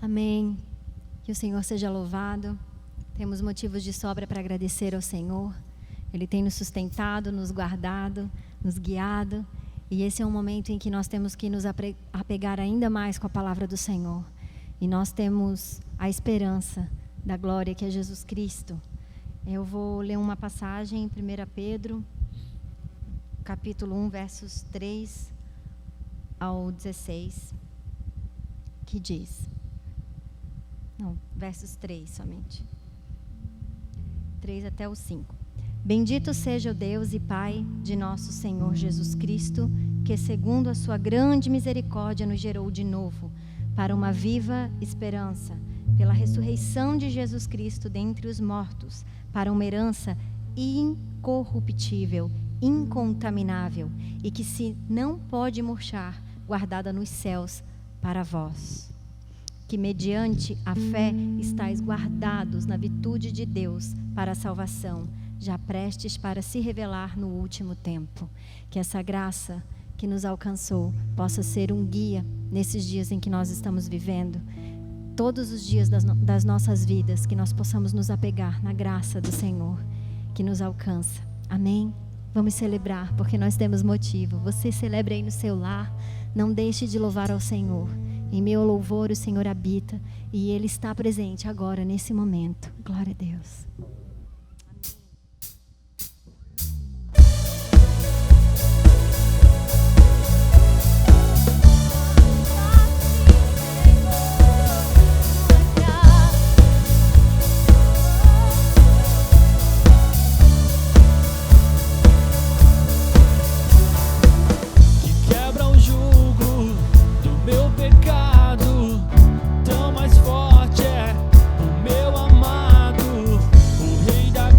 Amém. Que o Senhor seja louvado. Temos motivos de sobra para agradecer ao Senhor. Ele tem nos sustentado, nos guardado, nos guiado. E esse é um momento em que nós temos que nos apegar ainda mais com a palavra do Senhor. E nós temos a esperança da glória que é Jesus Cristo. Eu vou ler uma passagem em 1 Pedro, capítulo 1, versos 3 ao 16, que diz... Não, versos 3 somente. 3 até o 5. Bendito seja o Deus e Pai de nosso Senhor Jesus Cristo, que segundo a sua grande misericórdia nos gerou de novo, para uma viva esperança, pela ressurreição de Jesus Cristo dentre os mortos, para uma herança incorruptível, incontaminável, e que se não pode murchar, guardada nos céus para vós. Que mediante a fé estáis guardados na virtude de Deus para a salvação, já prestes para se revelar no último tempo. Que essa graça que nos alcançou possa ser um guia nesses dias em que nós estamos vivendo. Todos os dias das nossas vidas, que nós possamos nos apegar na graça do Senhor, que nos alcança. Amém? Vamos celebrar, porque nós temos motivo. Você celebre aí no seu lar, não deixe de louvar ao Senhor. Em meu louvor o Senhor habita e Ele está presente agora, nesse momento. Glória a Deus. Tão mais forte é o meu amado, o Rei da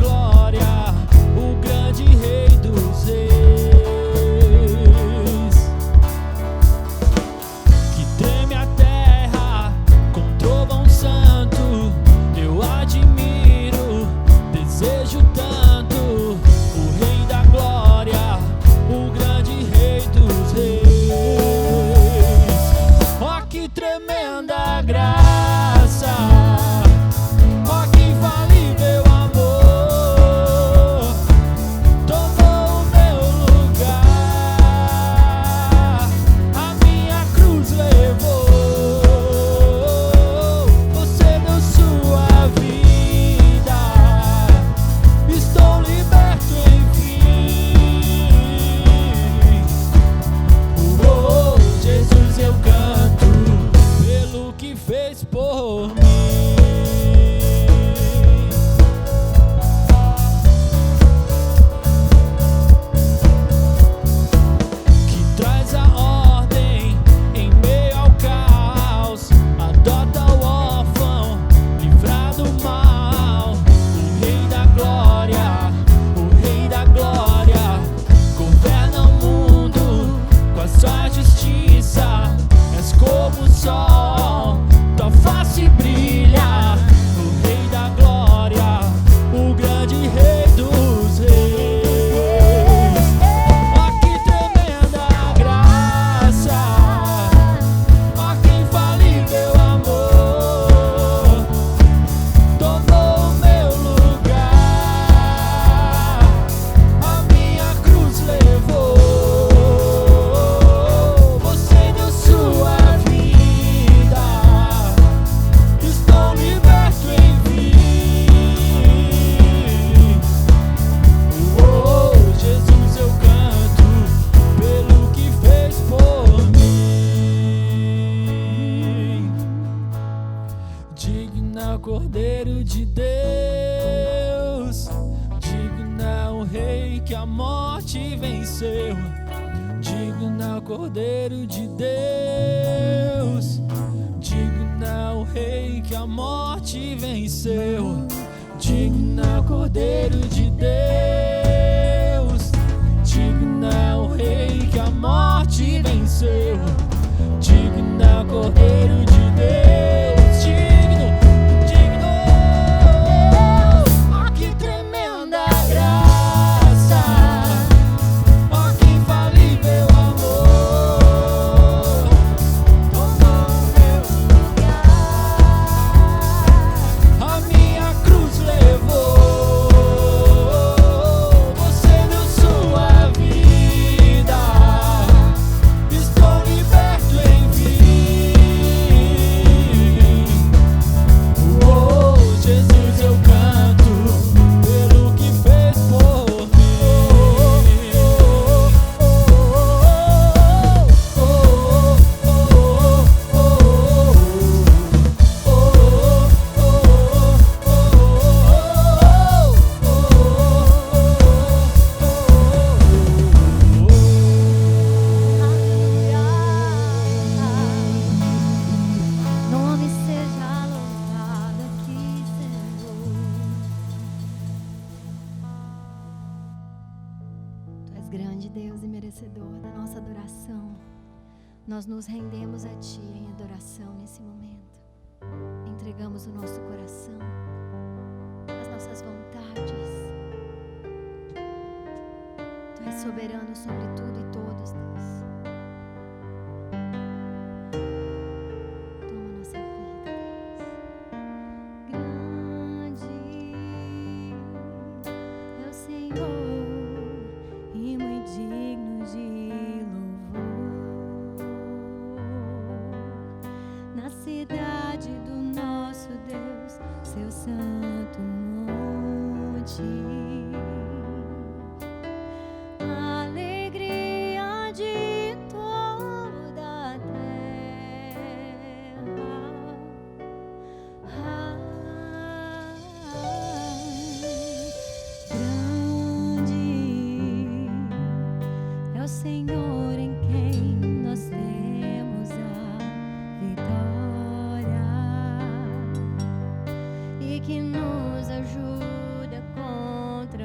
Cordeiro de Deus, digno é o Rei que a morte venceu. Digno é o Cordeiro de Deus, digno é o Rei que a morte venceu. Digno é o Cordeiro de Deus, digno é o Rei que a morte venceu. Digno é o Cordeiro de Deus. Tomou meu lugar. Nós nos rendemos a Ti em adoração nesse momento. Entregamos o nosso coração, as nossas vontades. Tu és soberano sobre tudo e todos, Deus. Toma nossa vida, Deus. Grande é o Senhor e muito digno de louvor. Na cidade do nosso Deus, seu santo monte. Alegria de toda a terra. Grande é o Senhor em quem nós temos a vitória e que nos ajuda contra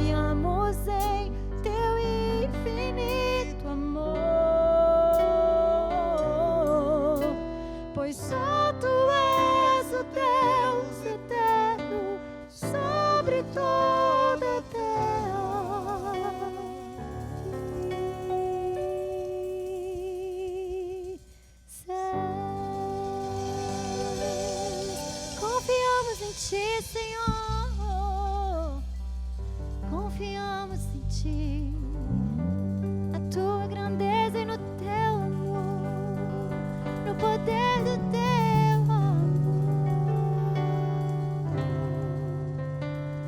confiamos em teu infinito amor, pois só tu és o Deus eterno sobre toda a terra. Confiamos em ti, Senhor. Confiamos em ti, na tua grandeza e no teu amor, no poder do teu amor.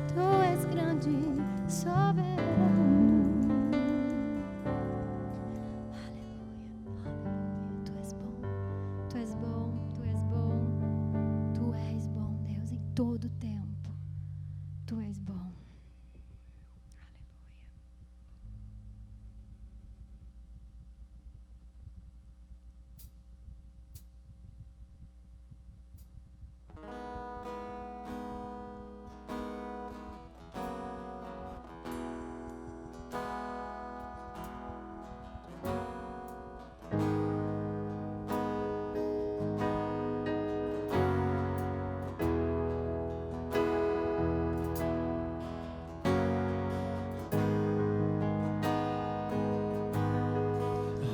Tu és grande, soberano. Aleluia, aleluia. Tu és bom, tu és bom, tu és bom. Tu és bom, Deus, em todo o tempo. Tu és bom.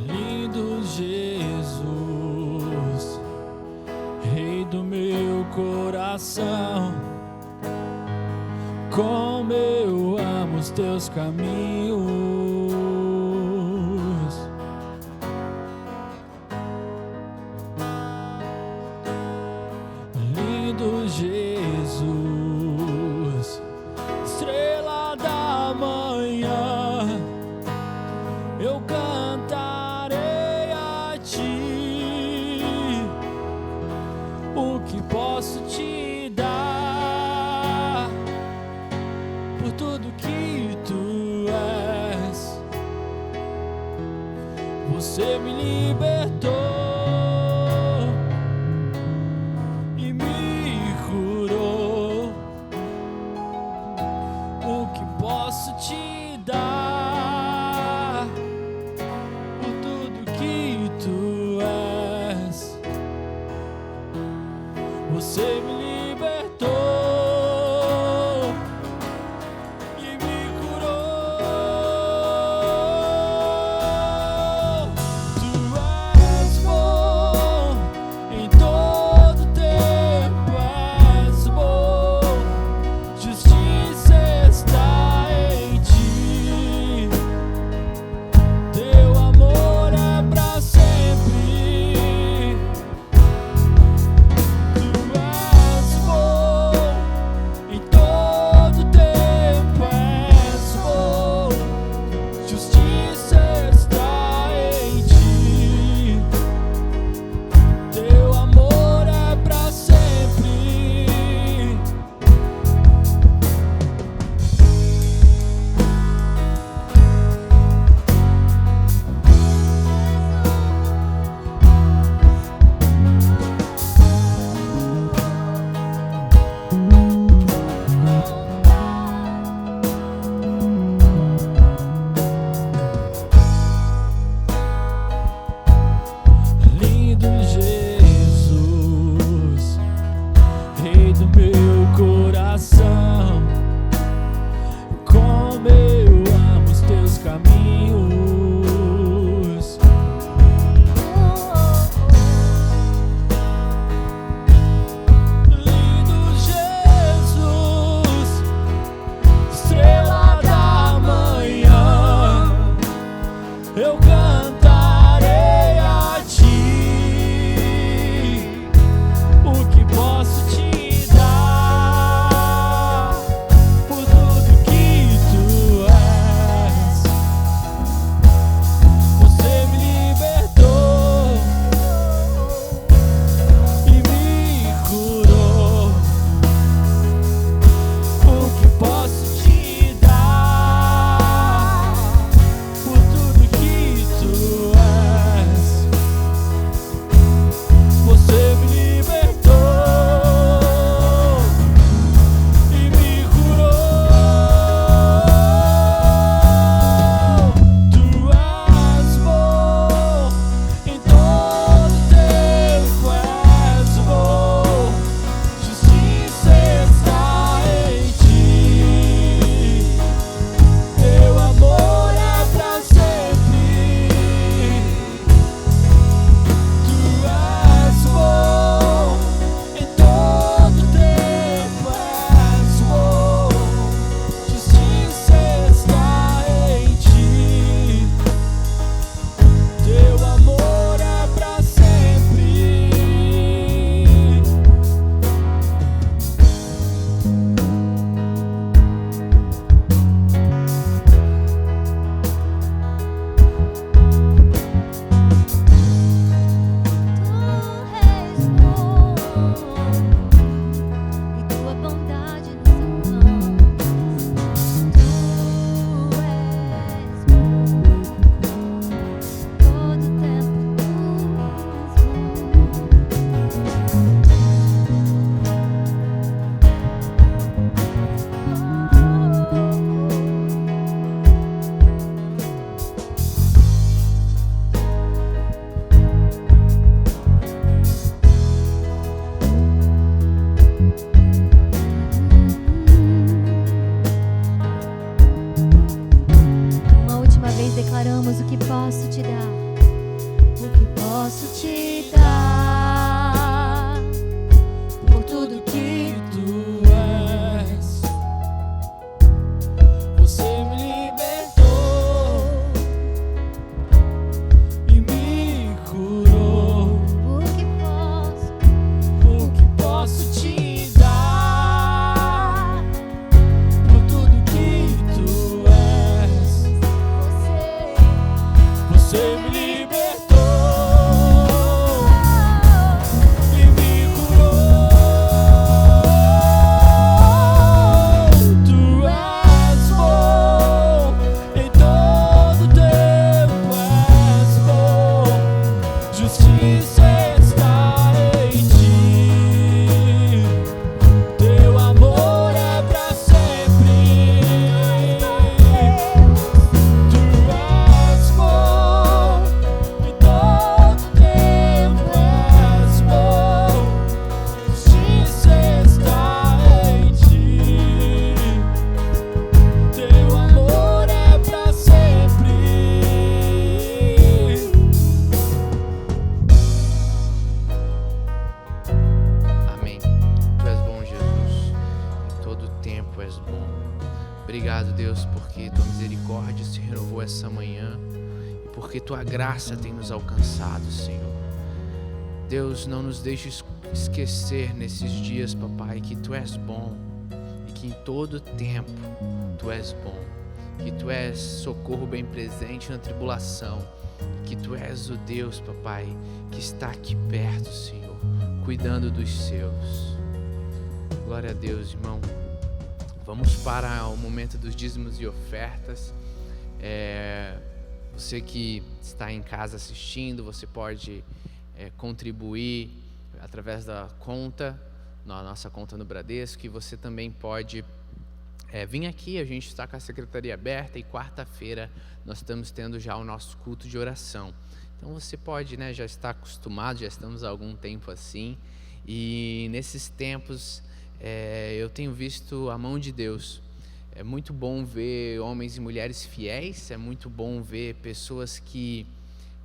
Lindo Jesus, Rei do meu coração, como eu amo os teus caminhos. Lindo Jesus, estrela da manhã, eu cantarei a ti. O que posso te dar por tudo que tu és? Você me libertou e me curou. O que posso te dar por tudo que tu és? Você me libertou e me curou. Tu és bom. posso te dar por tudo que tu és. Você me libertou e me curou. o que Posso te dar por tudo que tu és. Você me libertou e me curou. Tu és bom, em todo tempo és bom. Justiça está em ti. Teu amor é pra sempre. Tu és bom, em todo tempo és bom. Justiça está em ti. Teu amor é pra sempre. Amém. Tu és bom, Jesus. Em todo tempo és bom. Obrigado, Deus, porque tua misericórdia se renovou essa manhã e porque tua graça tem nos alcançado, Senhor. Deus, não nos deixe esquecer nesses dias, papai, que tu és bom e que em todo tempo tu és bom, que tu és socorro bem presente na tribulação, que tu és o Deus, papai, que está aqui perto, Senhor, cuidando dos seus. Glória a Deus, irmão. Vamos para o momento dos dízimos e ofertas. Você que está em casa assistindo, você pode contribuir através da conta, na nossa conta no Bradesco, e você também pode vir aqui. A gente está com a secretaria aberta e quarta-feira nós estamos tendo já o nosso culto de oração. Então você pode, já está acostumado, já estamos há algum tempo assim, e nesses tempos eu tenho visto a mão de Deus. É muito bom ver homens e mulheres fiéis, é muito bom ver pessoas que,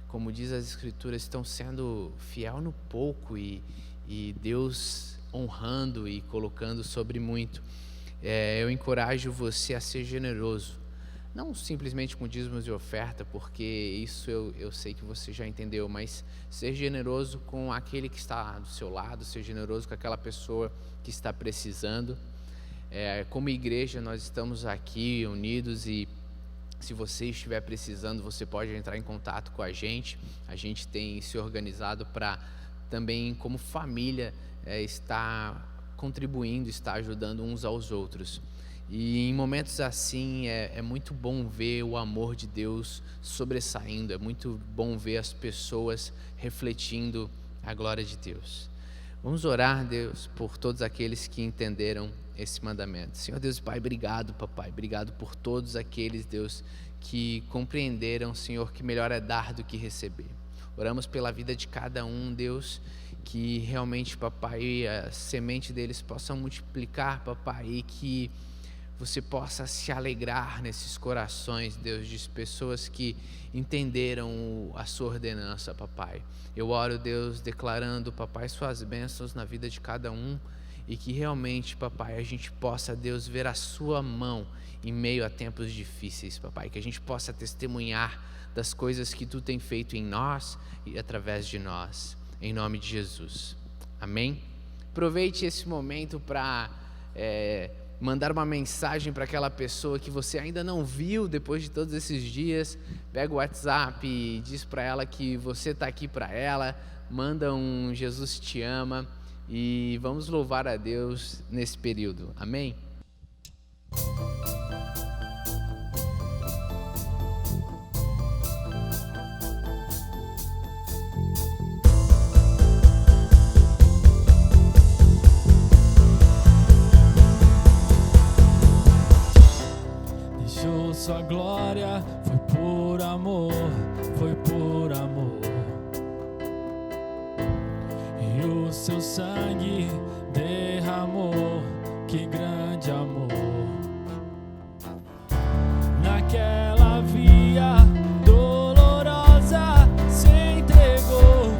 como diz as Escrituras, estão sendo fiel no pouco e Deus honrando e colocando sobre muito. Eu encorajo você a ser generoso, não simplesmente com dízimos e oferta, porque isso eu sei que você já entendeu, mas ser generoso com aquele que está do seu lado, ser generoso com aquela pessoa que está precisando. Como igreja, nós estamos aqui unidos e se você estiver precisando, você pode entrar em contato com a gente. A gente tem se organizado para também, como família, estar contribuindo, estar ajudando uns aos outros. E em momentos assim é muito bom ver o amor de Deus sobressaindo, é muito bom ver as pessoas refletindo a glória de Deus. Vamos orar, Deus, por todos aqueles que entenderam esse mandamento. Senhor Deus e Pai, obrigado, papai, obrigado por todos aqueles, Deus, que compreenderam, Senhor, que melhor é dar do que receber. Oramos pela vida de cada um, Deus, que realmente, papai, a semente deles possa multiplicar, papai, e que você possa se alegrar nesses corações, Deus, de pessoas que entenderam a sua ordenança, papai. Eu oro, Deus, declarando, papai, suas bênçãos na vida de cada um e que realmente, papai, a gente possa, Deus, ver a sua mão em meio a tempos difíceis, papai, que a gente possa testemunhar das coisas que tu tem feito em nós e através de nós, em nome de Jesus, amém? Aproveite esse momento para mandar uma mensagem para aquela pessoa que você ainda não viu depois de todos esses dias. Pega o WhatsApp e diz para ela que você está aqui para ela, manda um Jesus te ama e vamos louvar a Deus nesse período, amém? Sua glória foi por amor, foi por amor. E o seu sangue derramou, que grande amor. Naquela via dolorosa se entregou.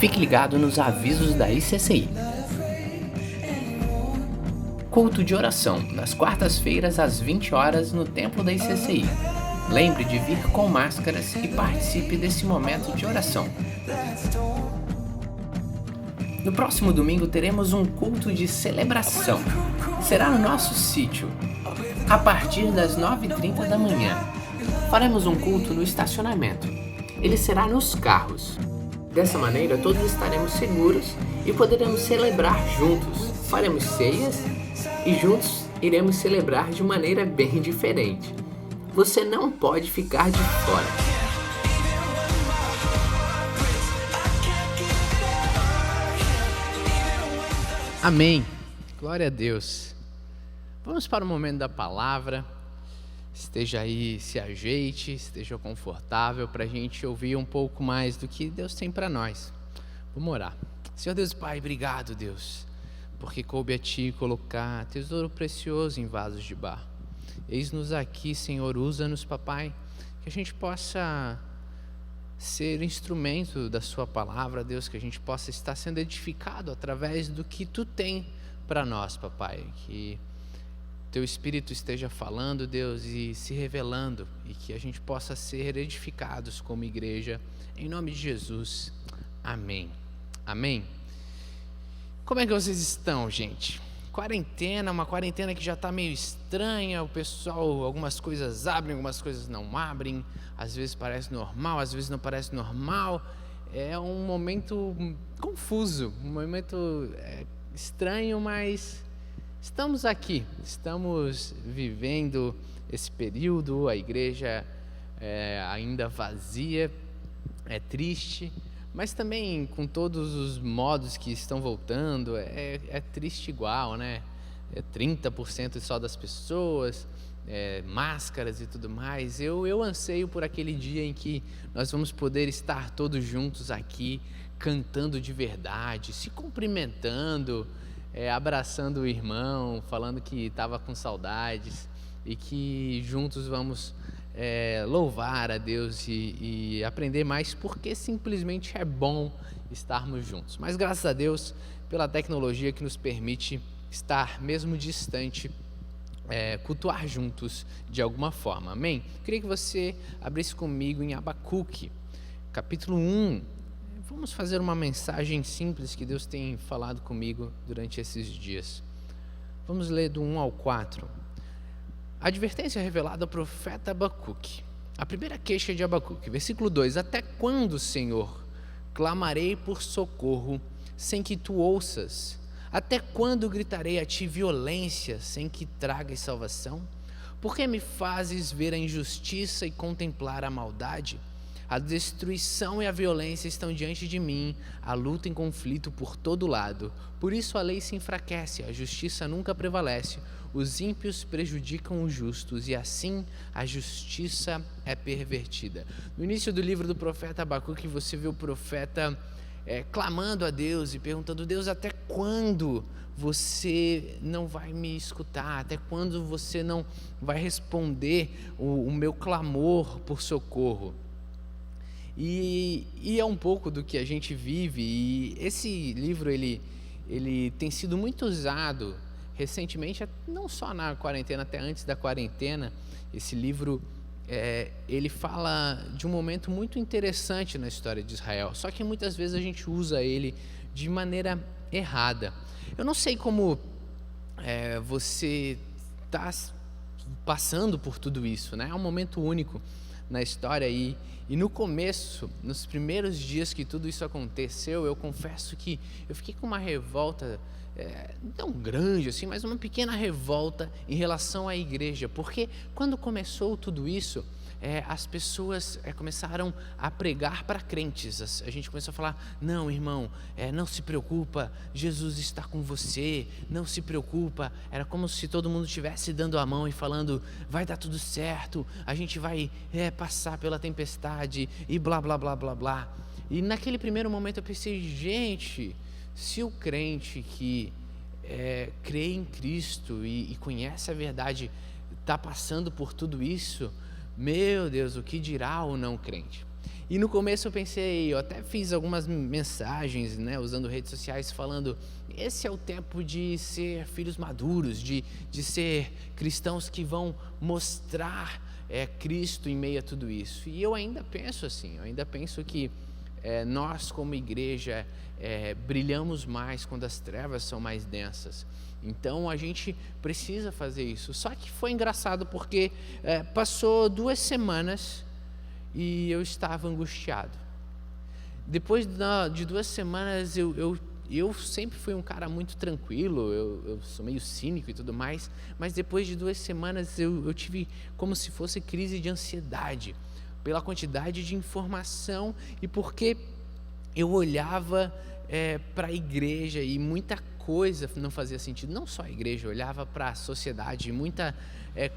Fique ligado nos avisos da ICCI. Culto de oração, nas quartas-feiras às 20 horas no templo da ICCI. Lembre de vir com máscaras e participe desse momento de oração. No próximo domingo teremos um culto de celebração. Será no nosso sítio, a partir das 9h30 da manhã. Faremos um culto no estacionamento. Ele será nos carros. Dessa maneira, todos estaremos seguros e poderemos celebrar juntos. Faremos ceias e juntos iremos celebrar de maneira bem diferente. Você não pode ficar de fora. Amém. Glória a Deus. Vamos para o momento da palavra. Esteja aí, se ajeite, esteja confortável para a gente ouvir um pouco mais do que Deus tem para nós. Vamos orar. Senhor Deus Pai, obrigado, Deus, porque coube a Ti colocar tesouro precioso em vasos de barro. Eis-nos aqui, Senhor, usa-nos, papai, que a gente possa ser instrumento da Sua palavra, Deus, que a gente possa estar sendo edificado através do que Tu tem para nós, papai, que Teu Espírito esteja falando, Deus, e se revelando, e que a gente possa ser edificados como igreja, em nome de Jesus, amém. Amém. Como é que vocês estão, gente? Quarentena, uma quarentena que já está meio estranha, o pessoal, algumas coisas abrem, algumas coisas não abrem, às vezes parece normal, às vezes não parece normal, é um momento confuso, um momento estranho, mas estamos aqui, estamos vivendo esse período, a igreja ainda vazia, é triste, mas também com todos os modos que estão voltando, é triste igual, né? 30% só das pessoas, máscaras e tudo mais. Eu anseio por aquele dia em que nós vamos poder estar todos juntos aqui, cantando de verdade, se cumprimentando, abraçando o irmão, falando que estava com saudades e que juntos vamos louvar a Deus e aprender mais, porque simplesmente é bom estarmos juntos. Mas graças a Deus pela tecnologia que nos permite estar mesmo distante, cultuar juntos de alguma forma, amém? Queria que você abrisse comigo em Abacuque, capítulo 1. Vamos fazer uma mensagem simples que Deus tem falado comigo durante esses dias. Vamos ler do 1 ao 4. A advertência revelada ao profeta Abacuque. A primeira queixa de Abacuque, versículo 2. Até quando, Senhor, clamarei por socorro sem que tu ouças? Até quando gritarei a ti violência sem que tragas salvação? Por que me fazes ver a injustiça e contemplar a maldade? A destruição e a violência estão diante de mim, a luta em conflito por todo lado. Por isso a lei se enfraquece, a justiça nunca prevalece. Os ímpios prejudicam os justos e assim a justiça é pervertida. No início do livro do profeta Abacuque, você vê o profeta clamando a Deus e perguntando: Deus, até quando você não vai me escutar? Até quando você não vai responder o meu clamor por socorro? E é um pouco do que a gente vive, e esse livro ele tem sido muito usado recentemente, não só na quarentena, até antes da quarentena. Esse livro ele fala de um momento muito interessante na história de Israel, só que muitas vezes a gente usa ele de maneira errada. Eu não sei como você está passando por tudo isso, né? É um momento único na história e no começo, nos primeiros dias que tudo isso aconteceu, eu confesso que eu fiquei com uma revolta, não tão grande assim, mas uma pequena revolta em relação à igreja, porque quando começou tudo isso, as pessoas começaram a pregar para crentes. A gente começou a falar: não, irmão, não se preocupa, Jesus está com você, não se preocupa. Era como se todo mundo estivesse dando a mão e falando: vai dar tudo certo, a gente vai passar pela tempestade e blá, blá, blá, blá, blá. E naquele primeiro momento eu pensei: gente, se o crente que crê em Cristo e conhece a verdade está passando por tudo isso, meu Deus, o que dirá o não crente? E no começo eu até fiz algumas mensagens, né, usando redes sociais, falando: esse é o tempo de ser filhos maduros, de ser cristãos que vão mostrar Cristo em meio a tudo isso. E eu ainda penso assim, eu ainda penso que nós como igreja brilhamos mais quando as trevas são mais densas. Então a gente precisa fazer isso. Só que foi engraçado porque passou 2 semanas e eu estava angustiado. Depois de 2 semanas eu sempre fui um cara muito tranquilo, eu sou meio cínico e tudo mais, mas depois de 2 semanas eu tive como se fosse crise de ansiedade, pela quantidade de informação e porque eu olhava para a igreja e muita coisa não fazia sentido. Não só a igreja, eu olhava para a sociedade e muita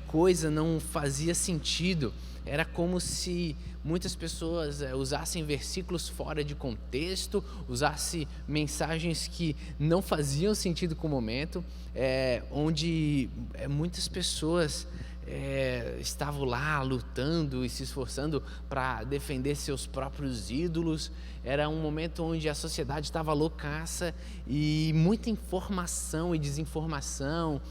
coisa não fazia sentido. Era como se muitas pessoas usassem versículos fora de contexto, usassem mensagens que não faziam sentido com o momento, onde muitas pessoas estavam lá lutando e se esforçando para defender seus próprios ídolos. Era um momento onde a sociedade estava loucaça e muita informação e desinformação,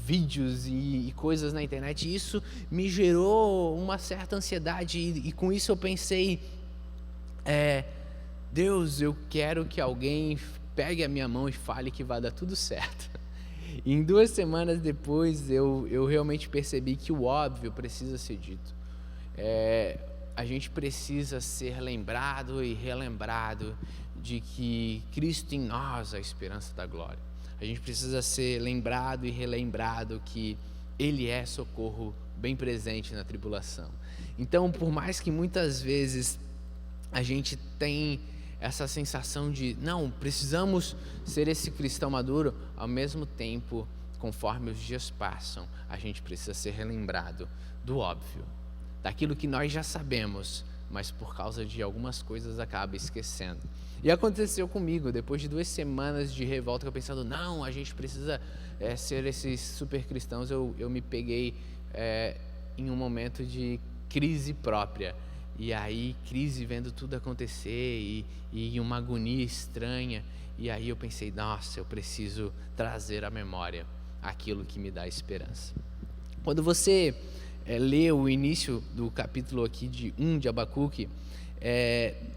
vídeos e coisas na internet. Isso me gerou uma certa ansiedade e com isso eu pensei: Deus, eu quero que alguém pegue a minha mão e fale que vai dar tudo certo. E em 2 semanas depois eu realmente percebi que o óbvio precisa ser dito. A gente precisa ser lembrado e relembrado de que Cristo em nós é a esperança da glória. A gente precisa ser lembrado e relembrado que Ele é socorro bem presente na tribulação. Então, por mais que muitas vezes a gente tem essa sensação de não, precisamos ser esse cristão maduro, ao mesmo tempo, conforme os dias passam, a gente precisa ser relembrado do óbvio, daquilo que nós já sabemos, mas por causa de algumas coisas acaba esquecendo. E aconteceu comigo, depois de 2 semanas de revolta, eu pensando, não, a gente precisa ser esses super cristãos, eu me peguei em um momento de crise própria. E aí, crise vendo tudo acontecer e uma agonia estranha. E aí eu pensei, nossa, eu preciso trazer à memória aquilo que me dá esperança. Quando você lê o início do capítulo aqui de Abacuque,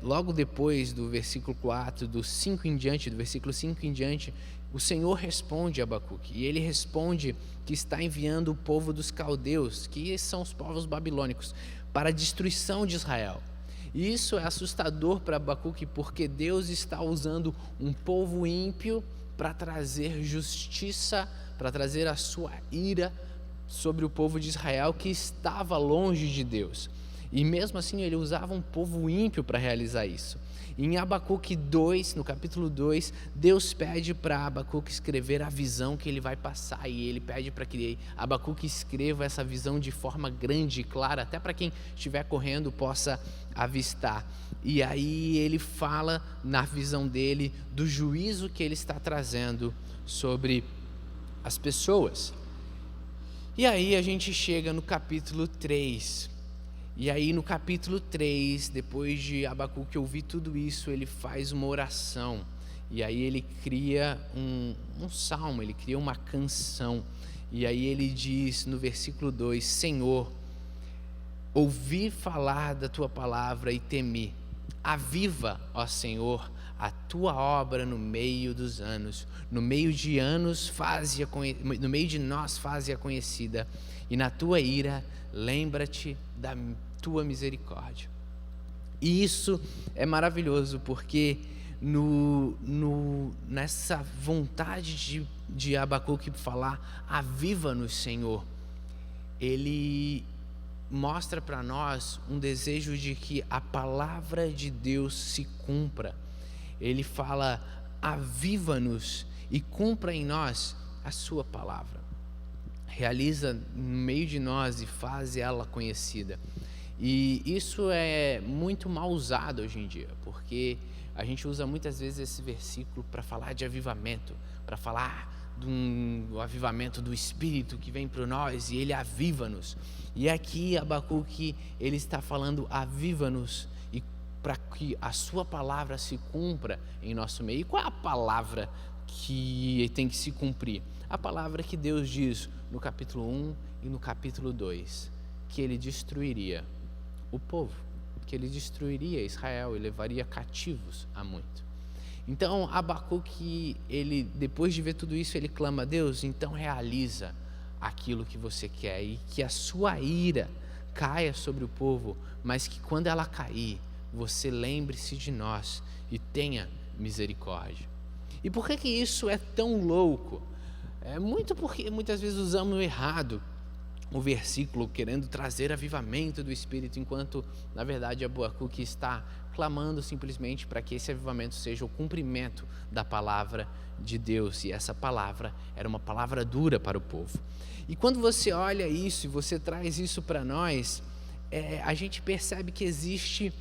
logo depois do versículo 4, do versículo 5 em diante, o Senhor responde a Abacuque, e ele responde que está enviando o povo dos caldeus, que são os povos babilônicos, para a destruição de Israel. E isso é assustador para Abacuque, porque Deus está usando um povo ímpio para trazer justiça, para trazer a sua ira sobre o povo de Israel que estava longe de Deus. E mesmo assim ele usava um povo ímpio para realizar isso. Em Abacuque 2, no capítulo 2, Deus pede para Abacuque escrever a visão que ele vai passar, e ele pede para que Abacuque escreva essa visão de forma grande e clara, até para quem estiver correndo possa avistar. E aí ele fala na visão dele do juízo que ele está trazendo sobre as pessoas. E aí a gente chega no capítulo 3. E aí no capítulo 3, depois de Abacuque ouvir tudo isso, ele faz uma oração. E aí ele cria um salmo, ele cria uma canção. E aí ele diz no versículo 2, Senhor, ouvi falar da tua palavra e temi. Aviva, ó Senhor, a tua obra no meio dos anos. No meio de nós faze-a conhecida. E na tua ira, lembra-te da tua misericórdia. E isso é maravilhoso, porque nessa vontade de Abacuque falar, aviva-nos, Senhor, ele mostra para nós um desejo de que a palavra de Deus se cumpra. Ele fala, aviva-nos e cumpra em nós a sua palavra. Realiza no meio de nós e faz ela conhecida. E isso é muito mal usado hoje em dia, porque a gente usa muitas vezes esse versículo para falar de avivamento, para falar do avivamento do Espírito que vem para nós e ele aviva-nos. E aqui Abacuque, ele está falando aviva-nos para que a sua palavra se cumpra em nosso meio. E qual é a palavra que tem que se cumprir? A palavra que Deus diz no capítulo 1 e no capítulo 2, que ele destruiria o povo, que ele destruiria Israel e levaria cativos a muito. Então Abacuque, ele, depois de ver tudo isso, ele clama: Deus, então realiza aquilo que você quer, e que a sua ira caia sobre o povo, mas que quando ela cair, você lembre-se de nós e tenha misericórdia. E por que isso é tão louco? É muito porque muitas vezes usamos errado o versículo, querendo trazer avivamento do Espírito, enquanto na verdade Abacuque está clamando simplesmente para que esse avivamento seja o cumprimento da palavra de Deus, e essa palavra era uma palavra dura para o povo. E quando você olha isso e você traz isso para nós, a gente percebe que existe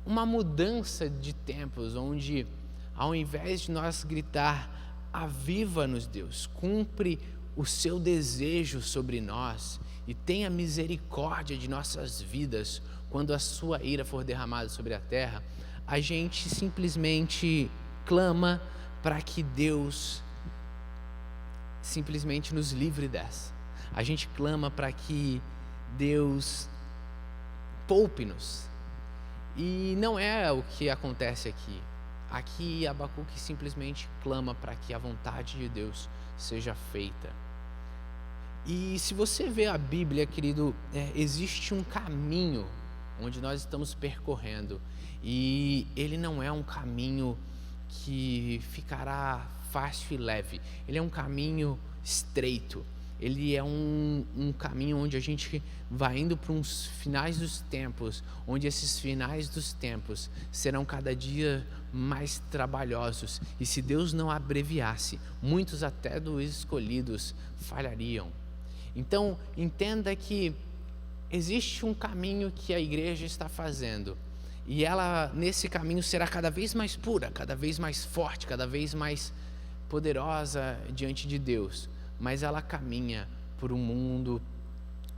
uma mudança de tempos, onde ao invés de nós gritar: aviva-nos Deus, cumpre o seu desejo sobre nós e tenha misericórdia de nossas vidas quando a sua ira for derramada sobre a terra, a gente simplesmente clama para que Deus simplesmente nos livre dessa. A gente clama para que Deus poupe-nos. E não é o que acontece aqui. Aqui Abacuque simplesmente clama para que a vontade de Deus seja feita. E se você vê a Bíblia, querido, existe um caminho onde nós estamos percorrendo, e ele não é um caminho que ficará fácil e leve. Ele é um caminho estreito. Ele é um caminho onde a gente vai indo para uns finais dos tempos, onde esses finais dos tempos serão cada dia mais trabalhosos, e se Deus não abreviasse, muitos até dos escolhidos falhariam. Então entenda que existe um caminho que a igreja está fazendo, e ela nesse caminho será cada vez mais pura, cada vez mais forte, cada vez mais poderosa diante de Deus, mas ela caminha por um mundo,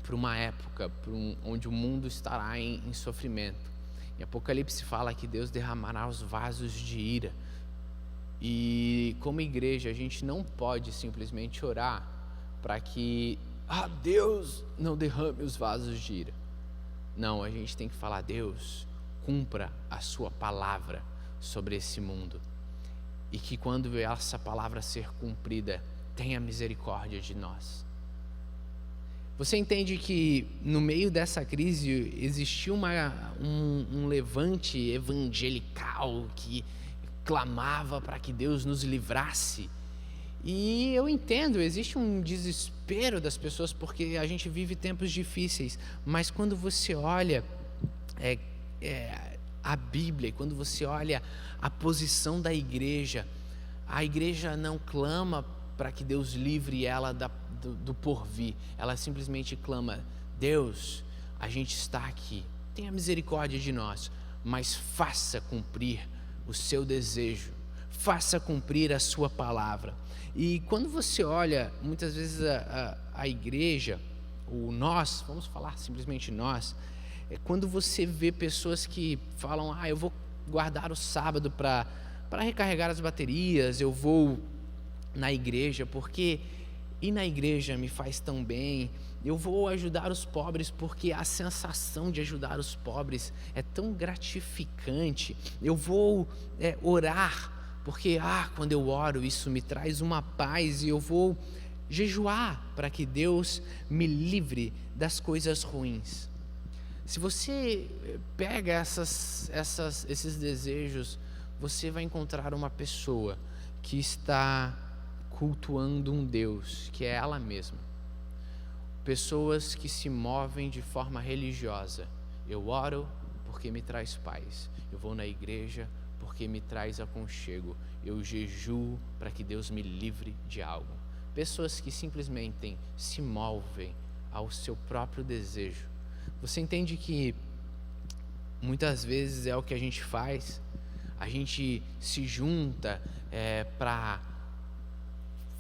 por uma época, onde o mundo estará em sofrimento. Em Apocalipse fala que Deus derramará os vasos de ira, e como igreja a gente não pode simplesmente orar para que Deus não derrame os vasos de ira. Não, a gente tem que falar: Deus, cumpra a sua palavra sobre esse mundo, e que quando essa palavra ser cumprida, tenha misericórdia de nós. Você entende que no meio dessa crise existiu um levante evangelical que clamava para que Deus nos livrasse. E eu entendo, existe um desespero das pessoas porque a gente vive tempos difíceis, mas quando você olha a Bíblia, e quando você olha a posição da igreja, a igreja não clama para que Deus livre ela do porvir. Ela simplesmente clama: Deus, a gente está aqui, tenha misericórdia de nós, mas faça cumprir o seu desejo, faça cumprir a sua palavra. E quando você olha, muitas vezes a igreja, ou nós, vamos falar simplesmente nós, quando você vê pessoas que falam: eu vou guardar o sábado para recarregar as baterias, eu vou na igreja porque ir na igreja me faz tão bem, eu vou ajudar os pobres porque a sensação de ajudar os pobres é tão gratificante, eu vou orar porque quando eu oro isso me traz uma paz, e eu vou jejuar para que Deus me livre das coisas ruins. Se você pega esses desejos, você vai encontrar uma pessoa que está cultuando um Deus que é ela mesma. Pessoas que se movem de forma religiosa. Eu oro porque me traz paz. Eu vou na igreja porque me traz aconchego. Eu jejuo para que Deus me livre de algo. Pessoas que simplesmente se movem ao seu próprio desejo. Você entende que muitas vezes é o que a gente faz? A gente se junta para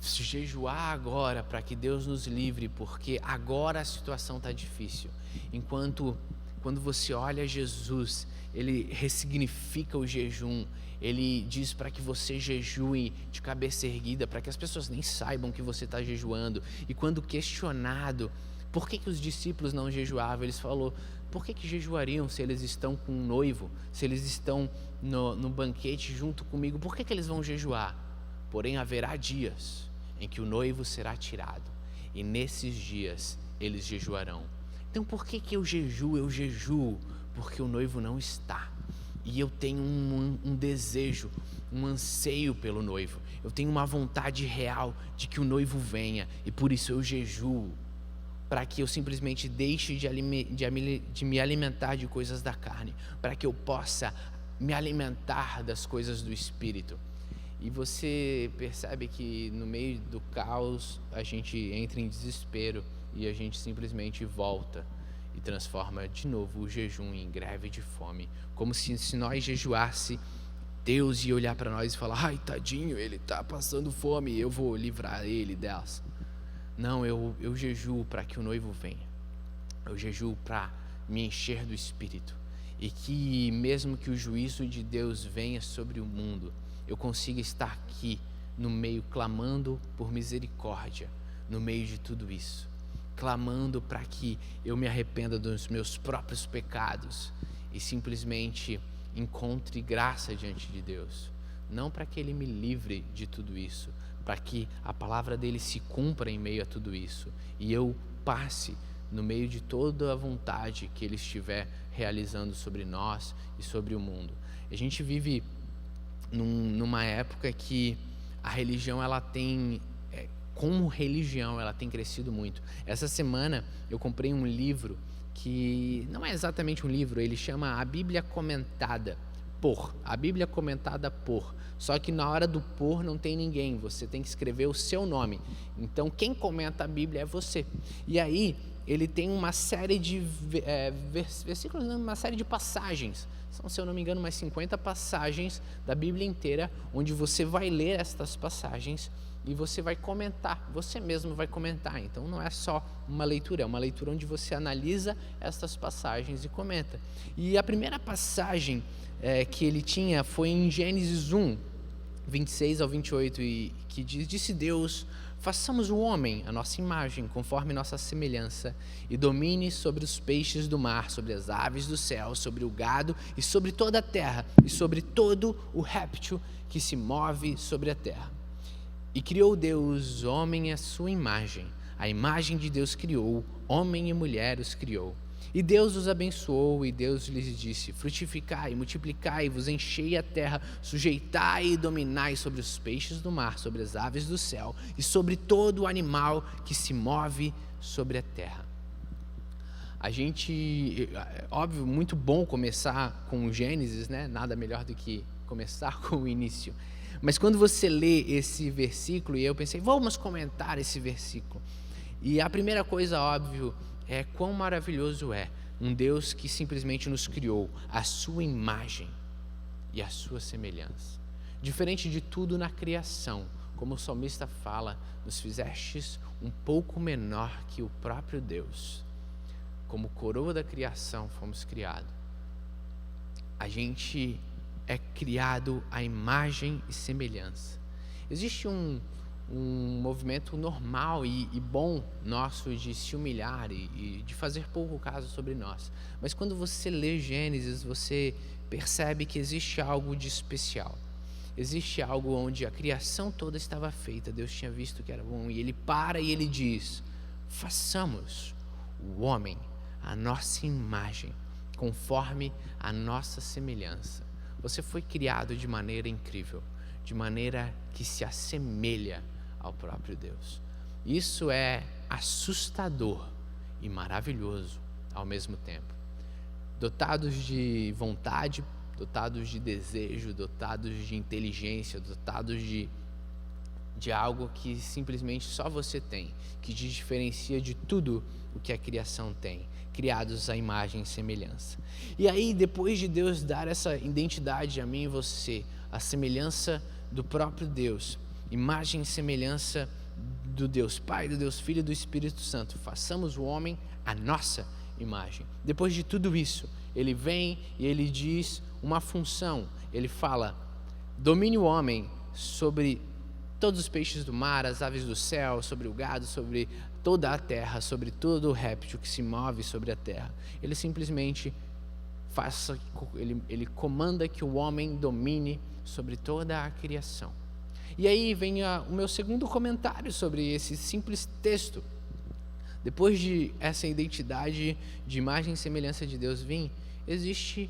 jejuar agora, para que Deus nos livre, porque agora a situação está difícil. Enquanto quando você olha Jesus, ele ressignifica o jejum. Ele diz para que você jejue de cabeça erguida, para que as pessoas nem saibam que você está jejuando. E quando questionado, por que os discípulos não jejuavam? Eles falaram, por que jejuariam se eles estão com um noivo? Se eles estão no banquete junto comigo, por que eles vão jejuar? Porém haverá dias em que o noivo será tirado, e nesses dias eles jejuarão. Então por que eu jejuo? Eu jejuo porque o noivo não está. E eu tenho um desejo, um anseio pelo noivo. Eu tenho uma vontade real de que o noivo venha. E por isso eu jejuo. Para que eu simplesmente deixe de me alimentar de coisas da carne. Para que eu possa me alimentar das coisas do Espírito. E você percebe que no meio do caos a gente entra em desespero. E a gente simplesmente volta e transforma de novo o jejum em greve de fome. Como se nós jejuasse, Deus ia olhar para nós e falar, ai tadinho, ele está passando fome, eu vou livrar ele delas. Não, eu jejuo para que o noivo venha. Eu jejuo para me encher do Espírito. E que mesmo que o juízo de Deus venha sobre o mundo, eu consiga estar aqui no meio, clamando por misericórdia, no meio de tudo isso. Clamando para que eu me arrependa dos meus próprios pecados e simplesmente encontre graça diante de Deus. Não para que Ele me livre de tudo isso, para que a palavra dEle se cumpra em meio a tudo isso e eu passe no meio de toda a vontade que Ele estiver realizando sobre nós e sobre o mundo. A gente vive numa época que a religião ela tem... Como religião, ela tem crescido muito. Essa semana eu comprei um livro que não é exatamente um livro, ele chama A Bíblia Comentada Por. A Bíblia Comentada Por. Só que na hora do por não tem ninguém, você tem que escrever o seu nome. Então quem comenta a Bíblia é você. E aí ele tem uma série de versículos, uma série de passagens. São, se eu não me engano, umas 50 passagens da Bíblia inteira, onde você vai ler estas passagens e você vai comentar, você mesmo vai comentar. Então não é só uma leitura, é uma leitura onde você analisa estas passagens e comenta. E a primeira passagem que ele tinha foi em Gênesis 1, 26 ao 28, e que diz, disse Deus, façamos o homem a nossa imagem, conforme nossa semelhança, e domine sobre os peixes do mar, sobre as aves do céu, sobre o gado e sobre toda a terra, e sobre todo o réptil que se move sobre a terra. E criou Deus homem à sua imagem, a imagem de Deus criou, homem e mulher os criou. E Deus os abençoou, e Deus lhes disse, frutificai, multiplicai, vos enchei a terra, sujeitai e dominai sobre os peixes do mar, sobre as aves do céu, e sobre todo o animal que se move sobre a terra. A gente, óbvio, muito bom começar com o Gênesis, né? Nada melhor do que começar com o início. Mas quando você lê esse versículo, e eu pensei, vamos comentar esse versículo. E a primeira coisa, óbvio, é quão maravilhoso é um Deus que simplesmente nos criou a sua imagem e a sua semelhança. Diferente de tudo na criação, como o salmista fala, nos fizestes um pouco menor que o próprio Deus. Como coroa da criação fomos criados. A gente é criado à imagem e semelhança. Existe um movimento normal e bom nosso de se humilhar e de fazer pouco caso sobre nós. Mas quando você lê Gênesis, você percebe que existe algo de especial. Existe algo onde a criação toda estava feita, Deus tinha visto que era bom, e Ele para e Ele diz, façamos o homem a nossa imagem, conforme a nossa semelhança. Você foi criado de maneira incrível, de maneira que se assemelha ao próprio Deus. Isso é assustador e maravilhoso ao mesmo tempo. Dotados de vontade, dotados de desejo, dotados de inteligência, dotados de algo que simplesmente só você tem, que te diferencia de tudo o que a criação tem, criados à imagem e semelhança. E aí, depois de Deus dar essa identidade a mim e você, a semelhança do próprio Deus, imagem e semelhança do Deus Pai, do Deus Filho e do Espírito Santo, façamos o homem a nossa imagem. Depois de tudo isso, ele vem e ele diz uma função. Ele fala: domine o homem sobre todos os peixes do mar, as aves do céu, sobre o gado, sobre toda a terra, sobre todo o réptil que se move sobre a terra. Ele simplesmente ele comanda que o homem domine sobre toda a criação. E aí vem o meu segundo comentário sobre esse simples texto. Depois de essa identidade de imagem e semelhança de Deus vir, existe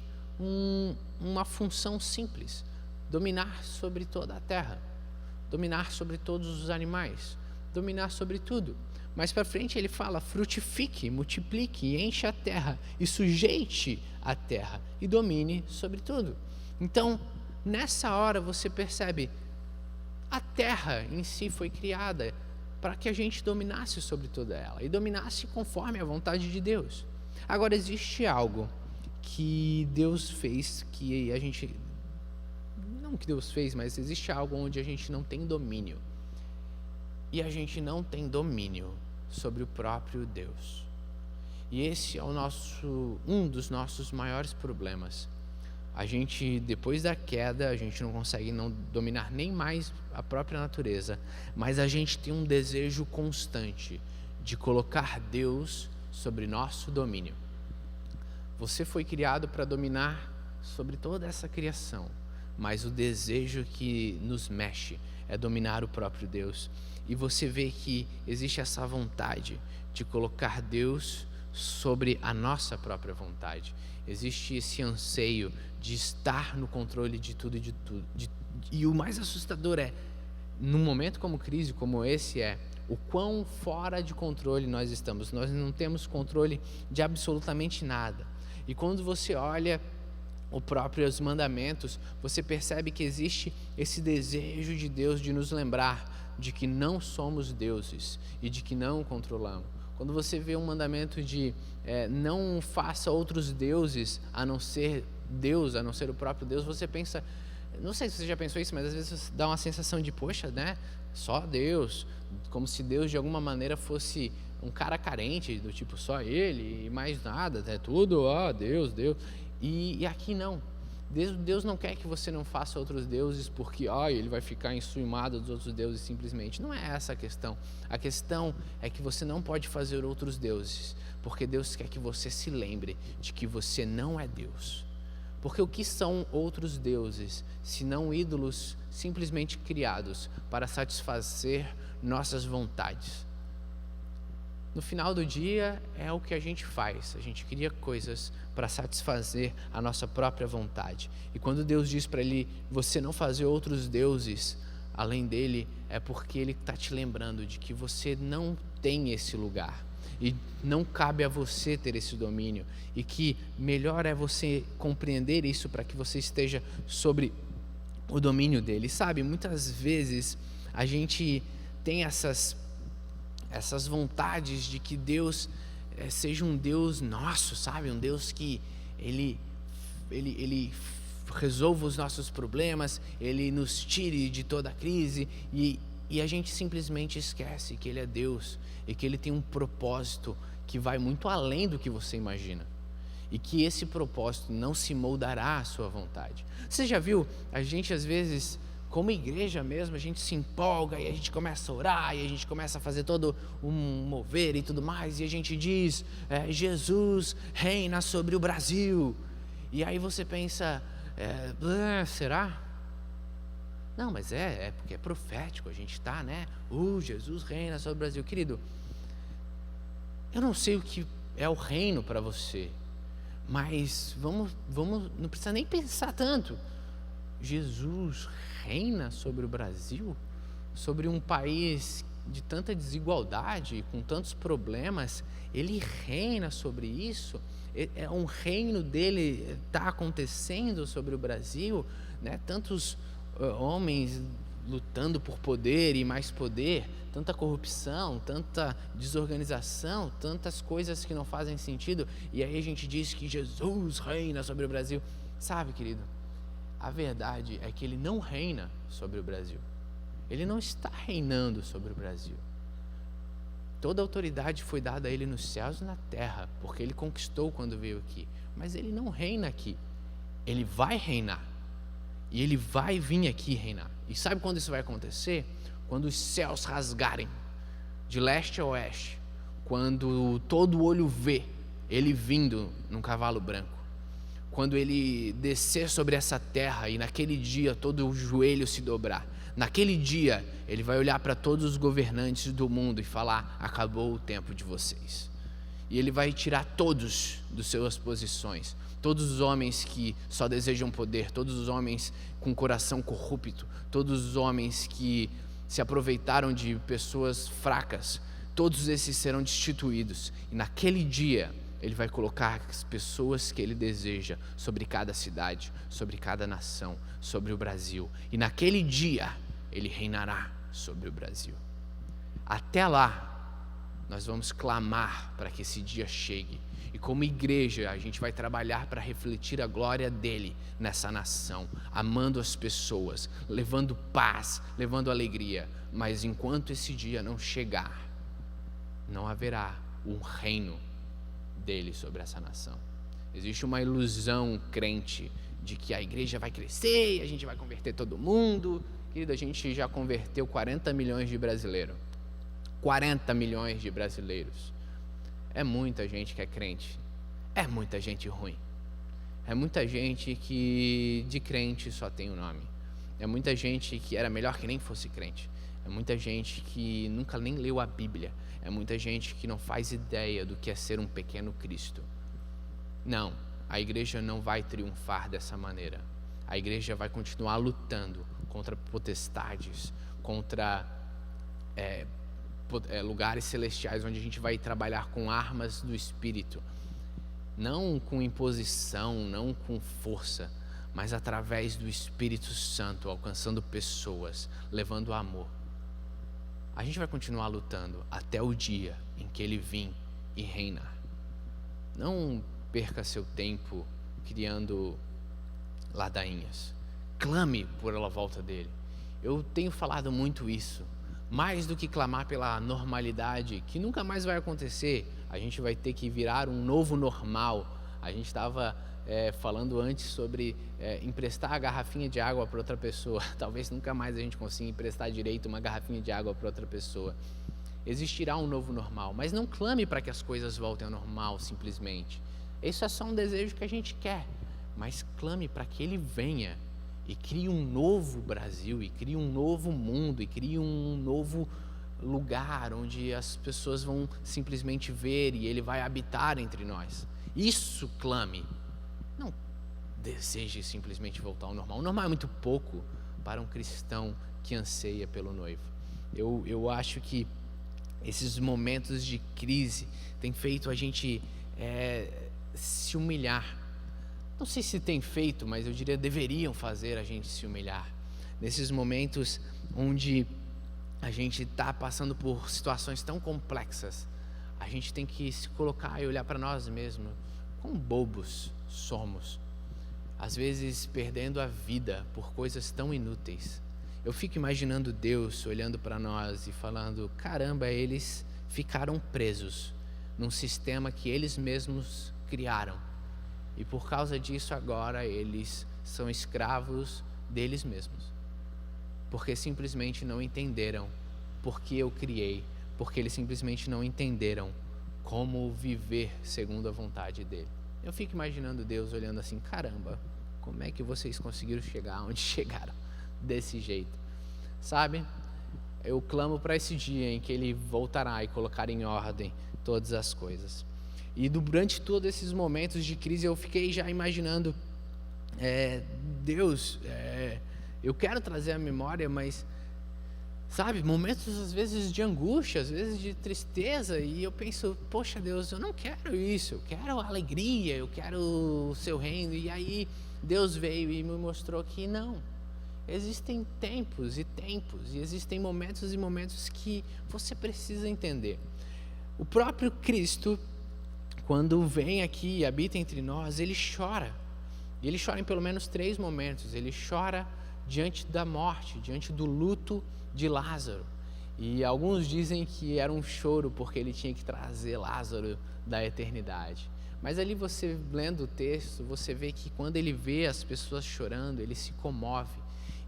uma função simples: dominar sobre toda a terra, dominar sobre todos os animais, dominar sobre tudo. Mais para frente ele fala: frutifique, multiplique, encha a terra e sujeite a terra e domine sobre tudo. Então, nessa hora você percebe, a terra em si foi criada para que a gente dominasse sobre toda ela e dominasse conforme a vontade de Deus. Agora, existe algo que Deus fez que a gente... Não que Deus fez, mas existe algo onde a gente não tem domínio. E a gente não tem domínio sobre o próprio Deus. E esse é um dos nossos maiores problemas. A gente, depois da queda, a gente não consegue não dominar nem mais a própria natureza, mas a gente tem um desejo constante de colocar Deus sobre nosso domínio. Você foi criado para dominar sobre toda essa criação, mas o desejo que nos mexe é dominar o próprio Deus. E você vê que existe essa vontade de colocar Deus sobre a nossa própria vontade. Existe esse anseio de estar no controle de tudo e de tudo. E o mais assustador num momento como crise como esse, o quão fora de controle nós estamos. Nós não temos controle de absolutamente nada. E quando você olha os próprios mandamentos, você percebe que existe esse desejo de Deus de nos lembrar de que não somos deuses e de que não controlamos. Quando você vê um mandamento de não faça outros deuses a não ser Deus, a não ser o próprio Deus, você pensa, não sei se você já pensou isso, mas às vezes dá uma sensação de, poxa, né, só Deus, como se Deus de alguma maneira fosse um cara carente, do tipo só Ele e mais nada, é tudo, Deus. E aqui não. Deus não quer que você não faça outros deuses porque ele vai ficar enciumado dos outros deuses simplesmente. Não é essa a questão. A questão é que você não pode fazer outros deuses, porque Deus quer que você se lembre de que você não é Deus. Porque o que são outros deuses, se não ídolos simplesmente criados para satisfazer nossas vontades? No final do dia é o que a gente faz, a gente cria coisas para satisfazer a nossa própria vontade. E quando Deus diz para ele, você não fazer outros deuses além dele, é porque ele está te lembrando de que você não tem esse lugar. E não cabe a você ter esse domínio. E que melhor é você compreender isso para que você esteja sobre o domínio dele. Sabe, muitas vezes a gente tem essas vontades de que Deus seja um Deus nosso, sabe? Um Deus que Ele resolva os nossos problemas, Ele nos tire de toda a crise e a gente simplesmente esquece que Ele é Deus e que Ele tem um propósito que vai muito além do que você imagina. E que esse propósito não se moldará à sua vontade. Você já viu, a gente às vezes, como igreja mesmo, a gente se empolga e a gente começa a orar e a gente começa a fazer todo um mover e tudo mais, e a gente diz, Jesus reina sobre o Brasil. E aí você pensa, será? Não, mas é porque é profético, a gente está, né? Jesus reina sobre o Brasil. Querido, eu não sei o que é o reino para você, mas vamos, não precisa nem pensar tanto. Jesus reina sobre o Brasil, sobre um país de tanta desigualdade, com tantos problemas, Ele reina sobre isso. É um reino dele está acontecendo sobre o Brasil, né? Tantos homens lutando por poder e mais poder, tanta corrupção, tanta desorganização, tantas coisas que não fazem sentido, e aí a gente diz que Jesus reina sobre o Brasil. Sabe, querido, a verdade é que Ele não reina sobre o Brasil. Ele não está reinando sobre o Brasil. Toda a autoridade foi dada a ele nos céus e na terra, porque ele conquistou quando veio aqui. Mas ele não reina aqui. Ele vai reinar. E ele vai vir aqui reinar. E sabe quando isso vai acontecer? Quando os céus rasgarem de leste a oeste. Quando todo olho vê ele vindo num cavalo branco. Quando ele descer sobre essa terra e naquele dia todo o joelho se dobrar. Naquele dia ele vai olhar para todos os governantes do mundo e falar: acabou o tempo de vocês. E ele vai tirar todos das suas posições. Todos os homens que só desejam poder, todos os homens com coração corrupto, todos os homens que se aproveitaram de pessoas fracas, todos esses serão destituídos. E naquele dia ele vai colocar as pessoas que ele deseja sobre cada cidade, sobre cada nação, sobre o Brasil. E naquele dia ele reinará sobre o Brasil. Até lá, nós vamos clamar para que esse dia chegue. E como igreja, a gente vai trabalhar para refletir a glória dele nessa nação, amando as pessoas, levando paz, levando alegria. Mas enquanto esse dia não chegar, não haverá um reino dele sobre essa nação. Existe uma ilusão crente de que a igreja vai crescer e a gente vai converter todo mundo. Querido, a gente já converteu 40 milhões de brasileiros. 40 milhões de brasileiros. É muita gente que é crente. É muita gente ruim. É muita gente que de crente só tem o nome. É muita gente que era melhor que nem fosse crente. É muita gente que nunca nem leu a Bíblia. É muita gente que não faz ideia do que é ser um pequeno Cristo. Não, a igreja não vai triunfar dessa maneira. A igreja vai continuar lutando contra potestades, contra lugares celestiais, onde a gente vai trabalhar com armas do Espírito. Não com imposição, não com força, mas através do Espírito Santo, alcançando pessoas, levando amor. A gente vai continuar lutando até o dia em que ele vir e reinar. Não perca seu tempo criando ladainhas. Clame pela volta dele. Eu tenho falado muito isso. Mais do que clamar pela normalidade, que nunca mais vai acontecer, a gente vai ter que virar um novo normal. A gente estava falando antes sobre emprestar a garrafinha de água para outra pessoa. Talvez nunca mais a gente consiga emprestar direito uma garrafinha de água para outra pessoa. Existirá um novo normal, mas não clame para que as coisas voltem ao normal simplesmente. Isso é só um desejo que a gente quer, mas clame para que ele venha e crie um novo Brasil, e crie um novo mundo, e crie um novo lugar onde as pessoas vão simplesmente ver e ele vai habitar entre nós. Isso clame. Não deseje simplesmente voltar ao normal. O normal é muito pouco para um cristão que anseia pelo noivo. Eu acho que esses momentos de crise têm feito a gente se humilhar. Não sei se tem feito, mas eu diria deveriam fazer a gente se humilhar. Nesses momentos onde a gente está passando por situações tão complexas, a gente tem que se colocar e olhar para nós mesmos. Quão bobos somos, às vezes perdendo a vida por coisas tão inúteis. Eu fico imaginando Deus olhando para nós e falando: caramba, eles ficaram presos num sistema que eles mesmos criaram. E por causa disso agora eles são escravos deles mesmos. Porque simplesmente não entenderam porque eu criei. Porque eles simplesmente não entenderam como viver segundo a vontade dele. Eu fico imaginando Deus olhando assim: caramba, como é que vocês conseguiram chegar onde chegaram desse jeito? Sabe? Eu clamo para esse dia em que ele voltará e colocar em ordem todas as coisas. E durante todos esses momentos de crise eu fiquei já imaginando, Deus, eu quero trazer a memória, mas, sabe, momentos às vezes de angústia, às vezes de tristeza, e eu penso: poxa Deus, eu não quero isso, eu quero alegria, eu quero o seu reino. E aí Deus veio e me mostrou que não, existem tempos e tempos, e existem momentos e momentos que você precisa entender. O próprio Cristo, quando vem aqui e habita entre nós, ele chora. E ele chora em pelo menos 3 momentos. Ele chora diante da morte, diante do luto de Lázaro. E alguns dizem que era um choro porque ele tinha que trazer Lázaro da eternidade. Mas ali você, lendo o texto, você vê que quando ele vê as pessoas chorando, ele se comove.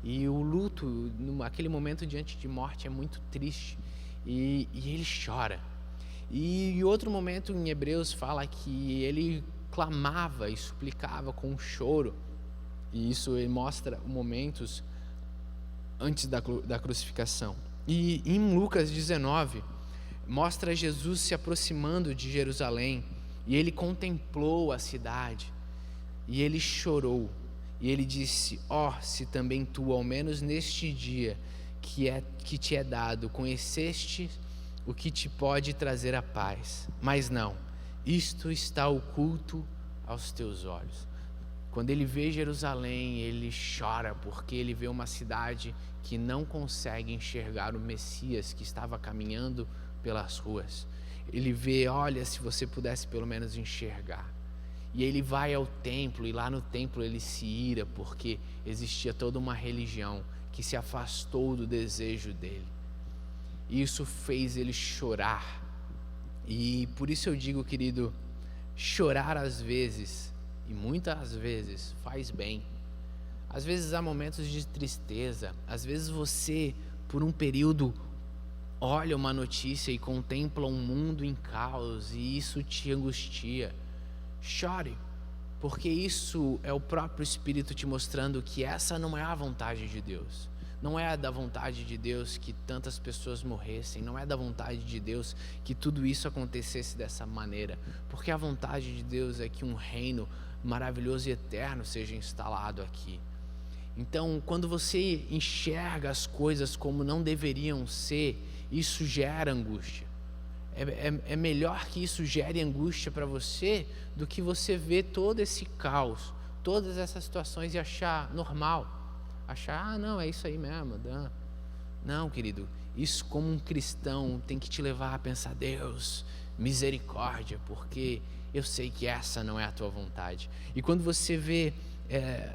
E o luto, naquele momento diante de morte, é muito triste. E ele chora. E outro momento em Hebreus fala que ele clamava e suplicava com um choro. E isso mostra momentos antes da crucificação. E em Lucas 19, mostra Jesus se aproximando de Jerusalém. E ele contemplou a cidade. E ele chorou. E ele disse: se também tu, ao menos neste dia que te é dado, conheceste o que te pode trazer a paz. Mas não, isto está oculto aos teus olhos. Quando ele vê Jerusalém, ele chora, porque ele vê uma cidade que não consegue enxergar o Messias que estava caminhando pelas ruas. Ele vê, olha, se você pudesse pelo menos enxergar. E ele vai ao templo, e lá no templo ele se ira, porque existia toda uma religião que se afastou do desejo dele. E isso fez ele chorar. E por isso eu digo, querido, chorar às vezes, e muitas vezes, faz bem. Às vezes há momentos de tristeza, às vezes você, por um período, olha uma notícia e contempla um mundo em caos, e isso te angustia. Chore, porque isso é o próprio Espírito te mostrando que essa não é a vontade de Deus. Não é da vontade de Deus que tantas pessoas morressem, não é da vontade de Deus que tudo isso acontecesse dessa maneira, porque a vontade de Deus é que um reino maravilhoso e eterno seja instalado aqui. Então, quando você enxerga as coisas como não deveriam ser, isso gera angústia. É melhor que isso gere angústia para você do que você ver todo esse caos, todas essas situações e achar normal. Achar, não, é isso aí mesmo. Não, querido, isso como um cristão tem que te levar a pensar: Deus, misericórdia, porque eu sei que essa não é a tua vontade. E quando você vê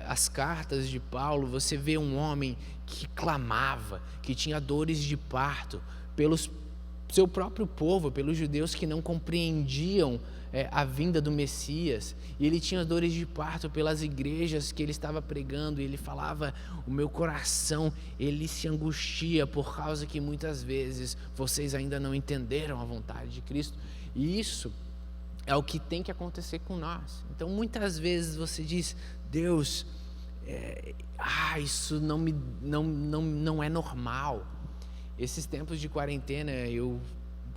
as cartas de Paulo, você vê um homem que clamava, que tinha dores de parto pelos seu próprio povo, pelos judeus que não compreendiam a vinda do Messias, e ele tinha dores de parto pelas igrejas que ele estava pregando, e ele falava: o meu coração, ele se angustia por causa que muitas vezes vocês ainda não entenderam a vontade de Cristo. E isso é o que tem que acontecer com nós. Então muitas vezes você diz: Deus, isso não é normal. Esses tempos de quarentena,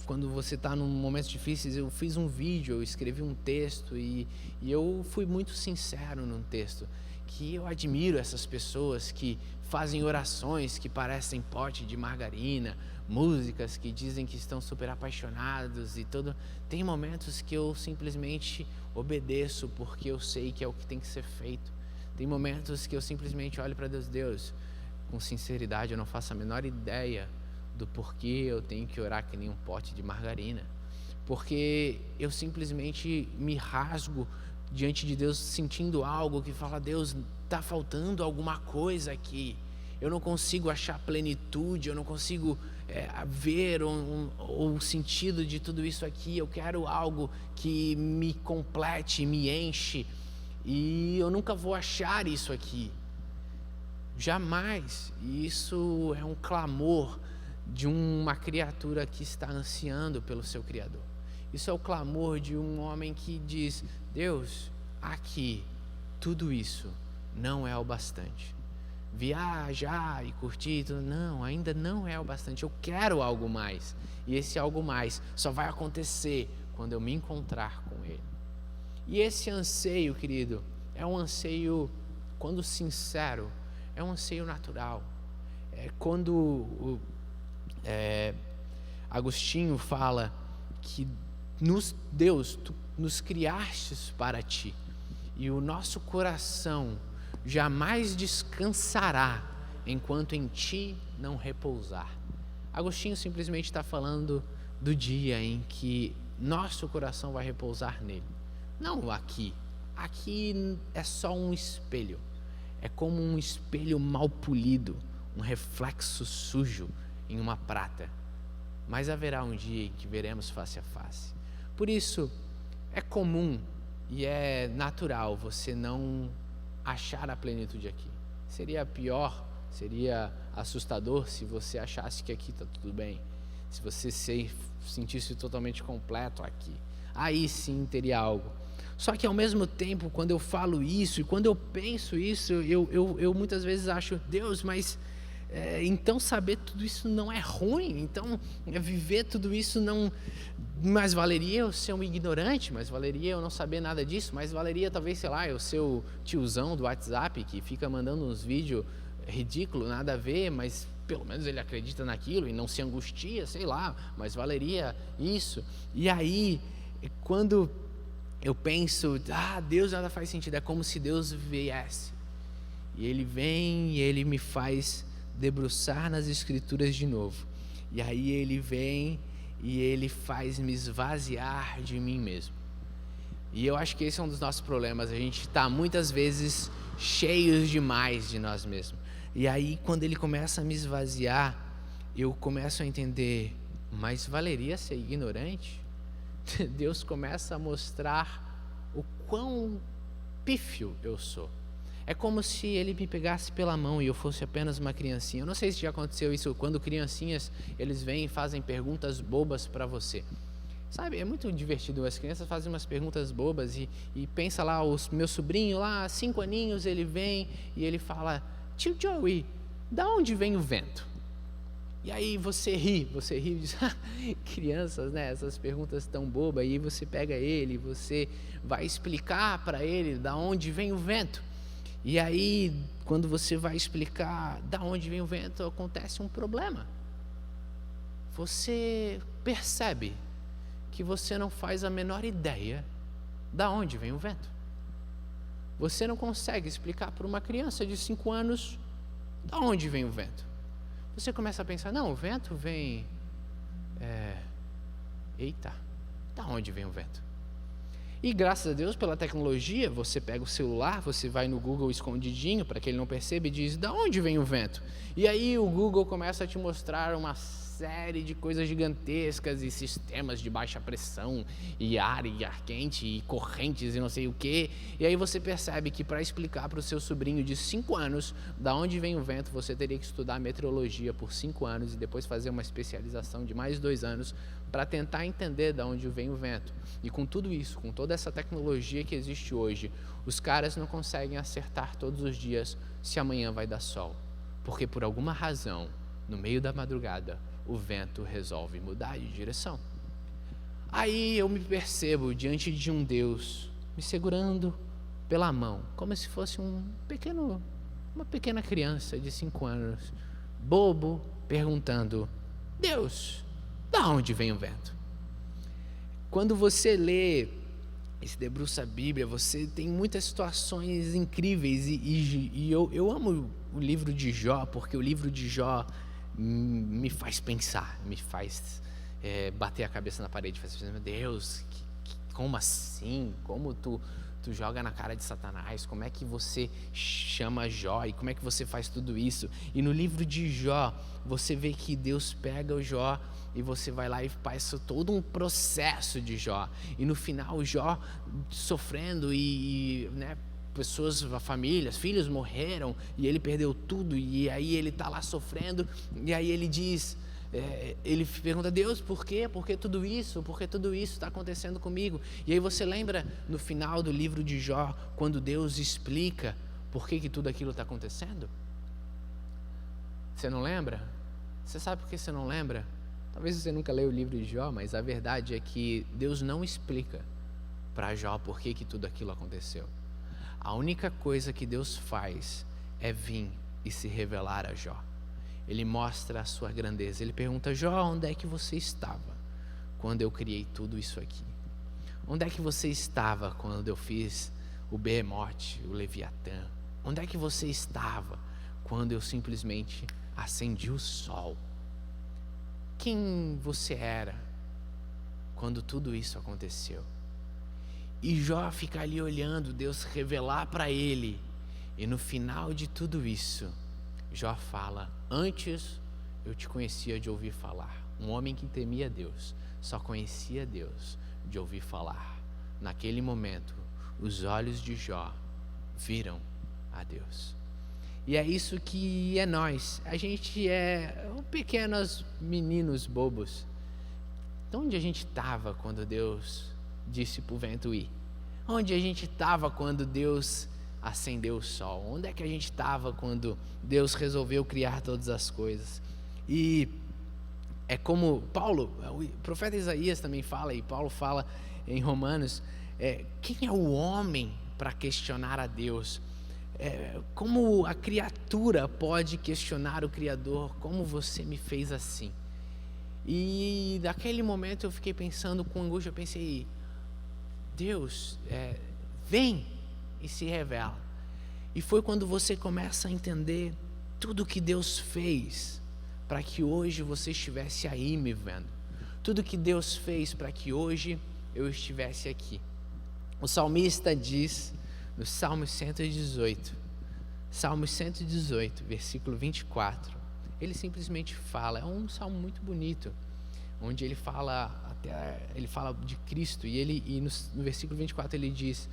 quando você está num momentos difíceis, eu fiz um vídeo, eu escrevi um texto e eu fui muito sincero num texto, que eu admiro essas pessoas que fazem orações que parecem pote de margarina, músicas que dizem que estão super apaixonados e tudo. Tem momentos que eu simplesmente obedeço porque eu sei que é o que tem que ser feito. Tem momentos que eu simplesmente olho para Deus, com sinceridade, eu não faço a menor ideia do porquê eu tenho que orar que nem um pote de margarina, porque eu simplesmente me rasgo diante de Deus sentindo algo que fala: Deus, está faltando alguma coisa aqui, eu não consigo achar plenitude, eu não consigo ver o sentido de tudo isso aqui, eu quero algo que me complete, me enche, e eu nunca vou achar isso aqui, jamais. E isso é um clamor de uma criatura que está ansiando pelo seu Criador. Isso é o clamor de um homem que diz: Deus, aqui, tudo isso não é o bastante. Viajar e curtir, não, ainda não é o bastante. Eu quero algo mais. E esse algo mais só vai acontecer quando eu me encontrar com Ele. E esse anseio, querido, é um anseio, quando sincero, é um anseio natural. Quando Agostinho fala que Deus, tu nos criastes para ti, e o nosso coração jamais descansará enquanto em ti não repousar. Agostinho simplesmente está falando do dia em que nosso coração vai repousar nele. Não aqui. Aqui é só um espelho. É como um espelho mal polido, um reflexo sujo em uma prata. mas haverá um dia em que veremos face a face. Por isso, é comum e é natural você não achar a plenitude aqui. Seria pior, seria assustador se você achasse que aqui está tudo bem. Se você se sentisse totalmente completo aqui, aí sim teria algo. Só que ao mesmo tempo, quando eu falo isso e quando eu penso isso, eu muitas vezes acho, Deus, mas então saber tudo isso não é ruim, então viver tudo isso não... Mas valeria eu ser um ignorante, mas valeria eu não saber nada disso, mas valeria talvez, sei lá, eu ser o tiozão do WhatsApp que fica mandando uns vídeos ridículos, nada a ver, mas pelo menos ele acredita naquilo e não se angustia, sei lá, mas valeria isso. E aí, quando eu penso, Deus nada faz sentido, é como se Deus viesse. E Ele vem e Ele me faz debruçar nas Escrituras de novo. E aí Ele vem e Ele faz me esvaziar de mim mesmo. E eu acho que esse é um dos nossos problemas. A gente está muitas vezes cheios demais de nós mesmos. E aí quando Ele começa a me esvaziar, eu começo a entender, mas valeria ser ignorante? Deus começa a mostrar o quão pífio eu sou. É como se Ele me pegasse pela mão e eu fosse apenas uma criancinha. Eu não sei se já aconteceu isso, quando criancinhas, eles vêm e fazem perguntas bobas para você. Sabe, é muito divertido, as crianças fazem umas perguntas bobas e pensa lá, o meu sobrinho lá, 5 aninhos, ele vem e ele fala, tio Joey, da onde vem o vento? E aí você ri e diz, crianças, né, essas perguntas tão bobas, e aí você pega ele, você vai explicar para ele da onde vem o vento. E aí, quando você vai explicar da onde vem o vento, acontece um problema. Você percebe que você não faz a menor ideia da onde vem o vento. Você não consegue explicar para uma criança de 5 anos da onde vem o vento. Você começa a pensar, não, o vento vem... Eita, da onde vem o vento? E graças a Deus pela tecnologia, você pega o celular, você vai no Google escondidinho, para que ele não perceba, e diz, da onde vem o vento? E aí o Google começa a te mostrar uma série de coisas gigantescas e sistemas de baixa pressão, e ar quente, e correntes e não sei o quê. E aí você percebe que para explicar para o seu sobrinho de 5 anos da onde vem o vento, você teria que estudar meteorologia por 5 anos e depois fazer uma especialização de mais 2 anos para tentar entender de onde vem o vento. E com tudo isso, com toda essa tecnologia que existe hoje, os caras não conseguem acertar todos os dias se amanhã vai dar sol. Porque por alguma razão, no meio da madrugada, o vento resolve mudar de direção. Aí eu me percebo diante de um Deus me segurando pela mão, como se fosse uma pequena criança de 5 anos, bobo, perguntando, Deus, da onde vem o vento? Quando você lê e se debruça a Bíblia, você tem muitas situações incríveis e eu amo o livro de Jó, porque o livro de Jó me faz pensar, me faz bater a cabeça na parede, faz assim, meu Deus, como assim? Como tu joga na cara de Satanás? Como é que você chama Jó? E como é que você faz tudo isso? E no livro de Jó, você vê que Deus pega o Jó e você vai lá e faz todo um processo de Jó. E no final, Jó sofrendo né, pessoas, famílias, filhos morreram e ele perdeu tudo. E aí ele está lá sofrendo e aí ele diz... ele pergunta, Deus, por quê? Por que tudo isso? Por que tudo isso está acontecendo comigo? E aí você lembra no final do livro de Jó, quando Deus explica por que tudo aquilo está acontecendo? Você não lembra? Você sabe por que você não lembra? Talvez você nunca leu o livro de Jó, mas a verdade é que Deus não explica para Jó por que tudo aquilo aconteceu. A única coisa que Deus faz é vir e se revelar a Jó. Ele mostra a sua grandeza. Ele pergunta, Jó, onde é que você estava quando eu criei tudo isso aqui? Onde é que você estava quando eu fiz o Behemoth, o Leviatã? Onde é que você estava quando eu simplesmente acendi o sol? Quem você era quando tudo isso aconteceu? E Jó fica ali olhando Deus revelar para ele. E no final de tudo isso, Jó fala, antes eu te conhecia de ouvir falar, Um homem que temia Deus, só conhecia Deus de ouvir falar. Naquele momento, os olhos de Jó viram a Deus. E é isso que é nós. A gente é pequenos meninos bobos. Então, onde a gente estava quando Deus disse para o vento ir? Onde a gente estava quando Deus acendeu o sol? Onde é que a gente estava quando Deus resolveu criar todas as coisas? E é como Paulo, o profeta Isaías também fala, e Paulo fala em Romanos, quem é o homem para questionar a Deus? Como a criatura pode questionar o Criador? Como você me fez assim? E naquele momento eu fiquei pensando com angústia, eu pensei, Deus, vem e se revela. E foi quando você começa a entender tudo que Deus fez para que hoje você estivesse aí me vendo. Tudo que Deus fez para que hoje eu estivesse aqui. O salmista diz no Salmo 118, versículo 24, ele simplesmente fala, é um salmo muito bonito, onde ele fala de Cristo, e no versículo 24 ele diz: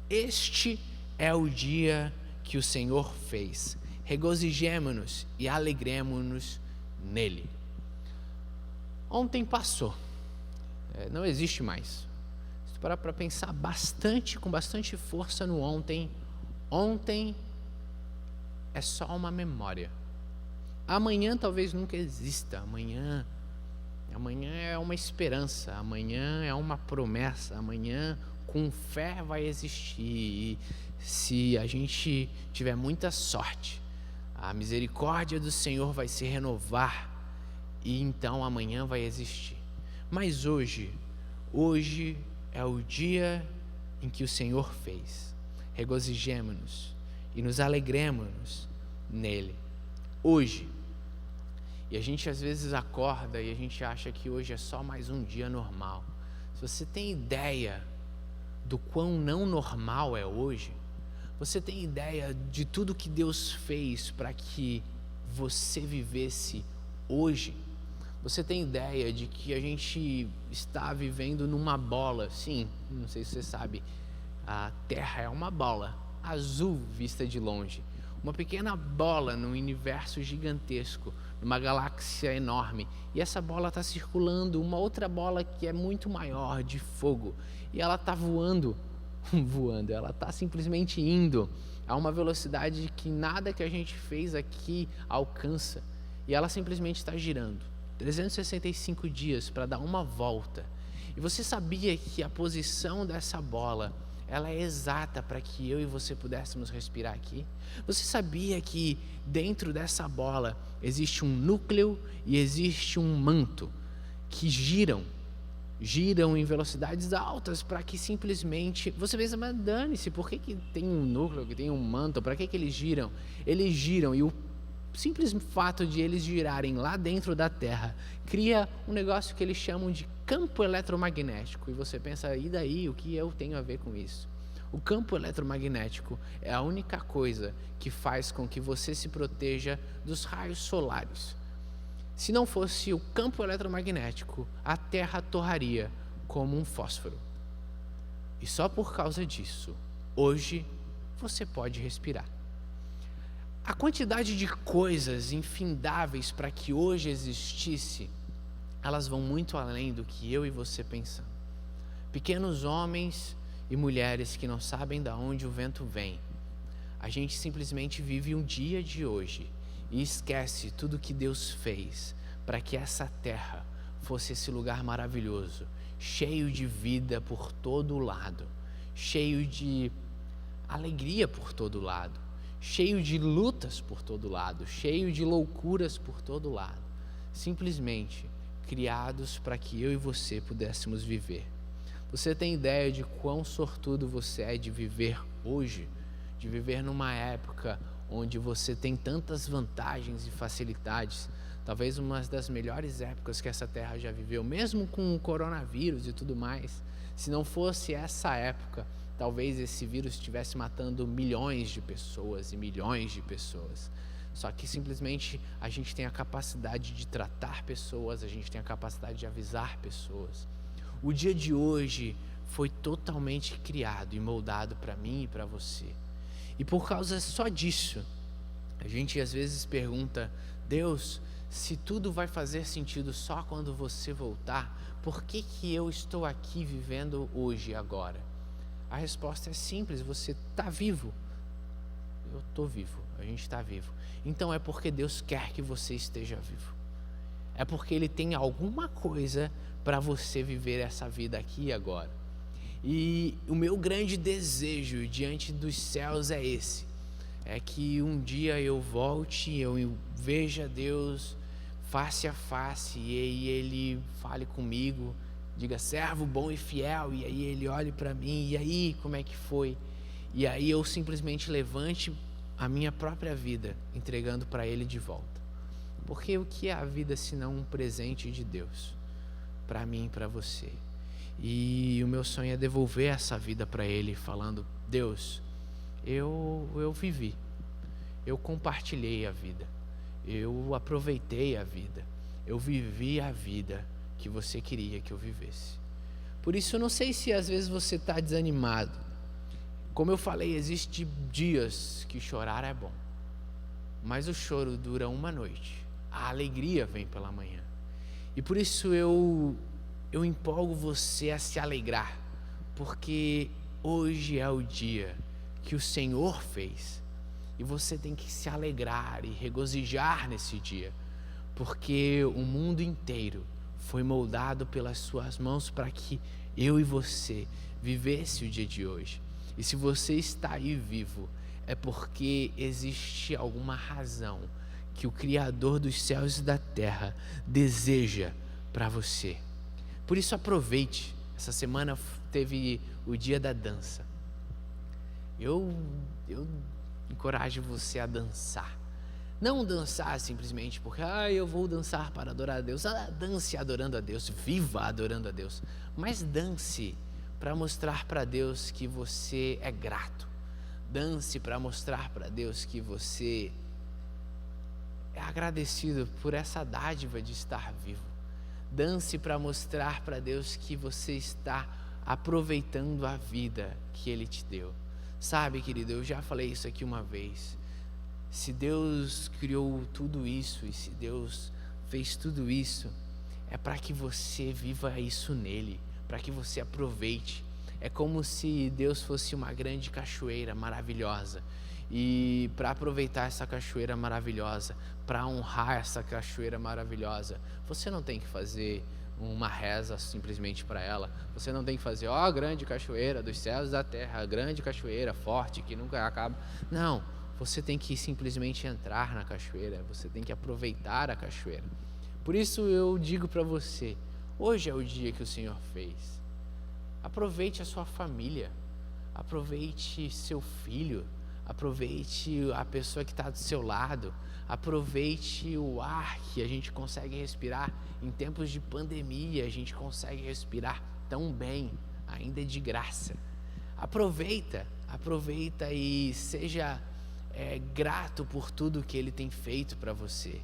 este é o dia que o Senhor fez, regozijemo-nos e alegremo-nos nele. Ontem passou, não existe mais. Se tu parar para pensar com bastante força no ontem é só uma memória. Amanhã talvez nunca exista. Amanhã é uma esperança. Amanhã é uma promessa. Amanhã, com fé, vai existir. E se a gente tiver muita sorte, a misericórdia do Senhor vai se renovar. E então amanhã vai existir. Mas hoje é o dia em que o Senhor fez. Regozijemo-nos e nos alegremos nele. Hoje. E a gente às vezes acorda e a gente acha que hoje é só mais um dia normal. Se você tem ideia do quão não normal é hoje, você tem ideia de tudo que Deus fez para que você vivesse hoje, você tem ideia de que a gente está vivendo numa bola. Sim, não sei se você sabe, a Terra é uma bola azul vista de longe, uma pequena bola num universo gigantesco, numa galáxia enorme, e essa bola está circulando uma outra bola que é muito maior, de fogo, e ela está voando, ela está simplesmente indo a uma velocidade que nada que a gente fez aqui alcança, e ela simplesmente está girando 365 dias para dar uma volta. E você sabia que a posição dessa bola, ela é exata para que eu e você pudéssemos respirar aqui? Você sabia que dentro dessa bola existe um núcleo e existe um manto que giram em velocidades altas para que simplesmente... Você pensa, mas dane-se, por que tem um núcleo, que tem um manto, para que eles giram? Eles giram, e o simples fato de eles girarem lá dentro da Terra cria um negócio que eles chamam de campo eletromagnético. E você pensa, e daí, o que eu tenho a ver com isso? O campo eletromagnético é a única coisa que faz com que você se proteja dos raios solares. Se não fosse o campo eletromagnético, a Terra torraria como um fósforo. E só por causa disso, hoje você pode respirar. A quantidade de coisas infindáveis para que hoje existisse, elas vão muito além do que eu e você pensamos. Pequenos homens e mulheres que não sabem de onde o vento vem. A gente simplesmente vive um dia de hoje e esquece tudo que Deus fez para que essa terra fosse esse lugar maravilhoso, cheio de vida por todo lado, cheio de alegria por todo lado, cheio de lutas por todo lado, cheio de loucuras por todo lado, simplesmente criados para que eu e você pudéssemos viver. Você tem ideia de quão sortudo você é de viver hoje, de viver numa época onde você tem tantas vantagens e facilidades, talvez uma das melhores épocas que essa terra já viveu, mesmo com o coronavírus e tudo mais. Se não fosse essa época, talvez esse vírus estivesse matando milhões de pessoas e milhões de pessoas. Só que simplesmente a gente tem a capacidade de tratar pessoas, a gente tem a capacidade de avisar pessoas. O dia de hoje foi totalmente criado e moldado para mim e para você. E por causa só disso, a gente às vezes pergunta: Deus, se tudo vai fazer sentido só quando você voltar, por que eu estou aqui vivendo hoje e agora? A resposta é simples: você está vivo. Eu estou vivo, a gente está vivo. Então é porque Deus quer que você esteja vivo. É porque Ele tem alguma coisa para você viver essa vida aqui e agora. E o meu grande desejo diante dos céus é esse: é que um dia eu volte, eu veja Deus face a face, e aí Ele fale comigo, diga: servo bom e fiel, e aí Ele olhe para mim, e aí como é que foi? E aí eu simplesmente levante a minha própria vida, entregando para Ele de volta. Porque o que é a vida senão um presente de Deus para mim e para você? E o meu sonho é devolver essa vida para Ele, falando: Deus, eu vivi, eu compartilhei a vida, eu aproveitei a vida, eu vivi a vida que você queria que eu vivesse. Por isso eu não sei se às vezes você está desanimado. Como eu falei, existem dias que chorar é bom, mas o choro dura uma noite, a alegria vem pela manhã. E por isso eu empolgo você a se alegrar, porque hoje é o dia que o Senhor fez, e você tem que se alegrar e regozijar nesse dia, porque o mundo inteiro foi moldado pelas suas mãos para que eu e você vivesse o dia de hoje. E se você está aí vivo, é porque existe alguma razão que o Criador dos céus e da terra deseja para você. Por isso aproveite. Essa semana teve o dia da dança. Eu encorajo você a dançar. Não dançar simplesmente porque eu vou dançar para adorar a Deus. Dance adorando a Deus, viva adorando a Deus. Mas dance para mostrar para Deus que você é grato. Dance para mostrar para Deus que você é agradecido por essa dádiva de estar vivo. Dance para mostrar para Deus que você está aproveitando a vida que Ele te deu. Sabe, querido, eu já falei isso aqui uma vez. Se Deus criou tudo isso e se Deus fez tudo isso, é para que você viva isso nele, para que você aproveite. É como se Deus fosse uma grande cachoeira maravilhosa. E para aproveitar essa cachoeira maravilhosa, para honrar essa cachoeira maravilhosa, você não tem que fazer uma reza simplesmente para ela. Você não tem que fazer: ó, grande cachoeira dos céus e da terra, grande cachoeira forte que nunca acaba. Não, você tem que simplesmente entrar na cachoeira, você tem que aproveitar a cachoeira. Por isso eu digo para você: hoje é o dia que o Senhor fez. Aproveite a sua família, aproveite seu filho, aproveite a pessoa que está do seu lado, aproveite o ar que a gente consegue respirar. Em tempos de pandemia, a gente consegue respirar tão bem, ainda de graça. Aproveita e seja grato por tudo que Ele tem feito para você.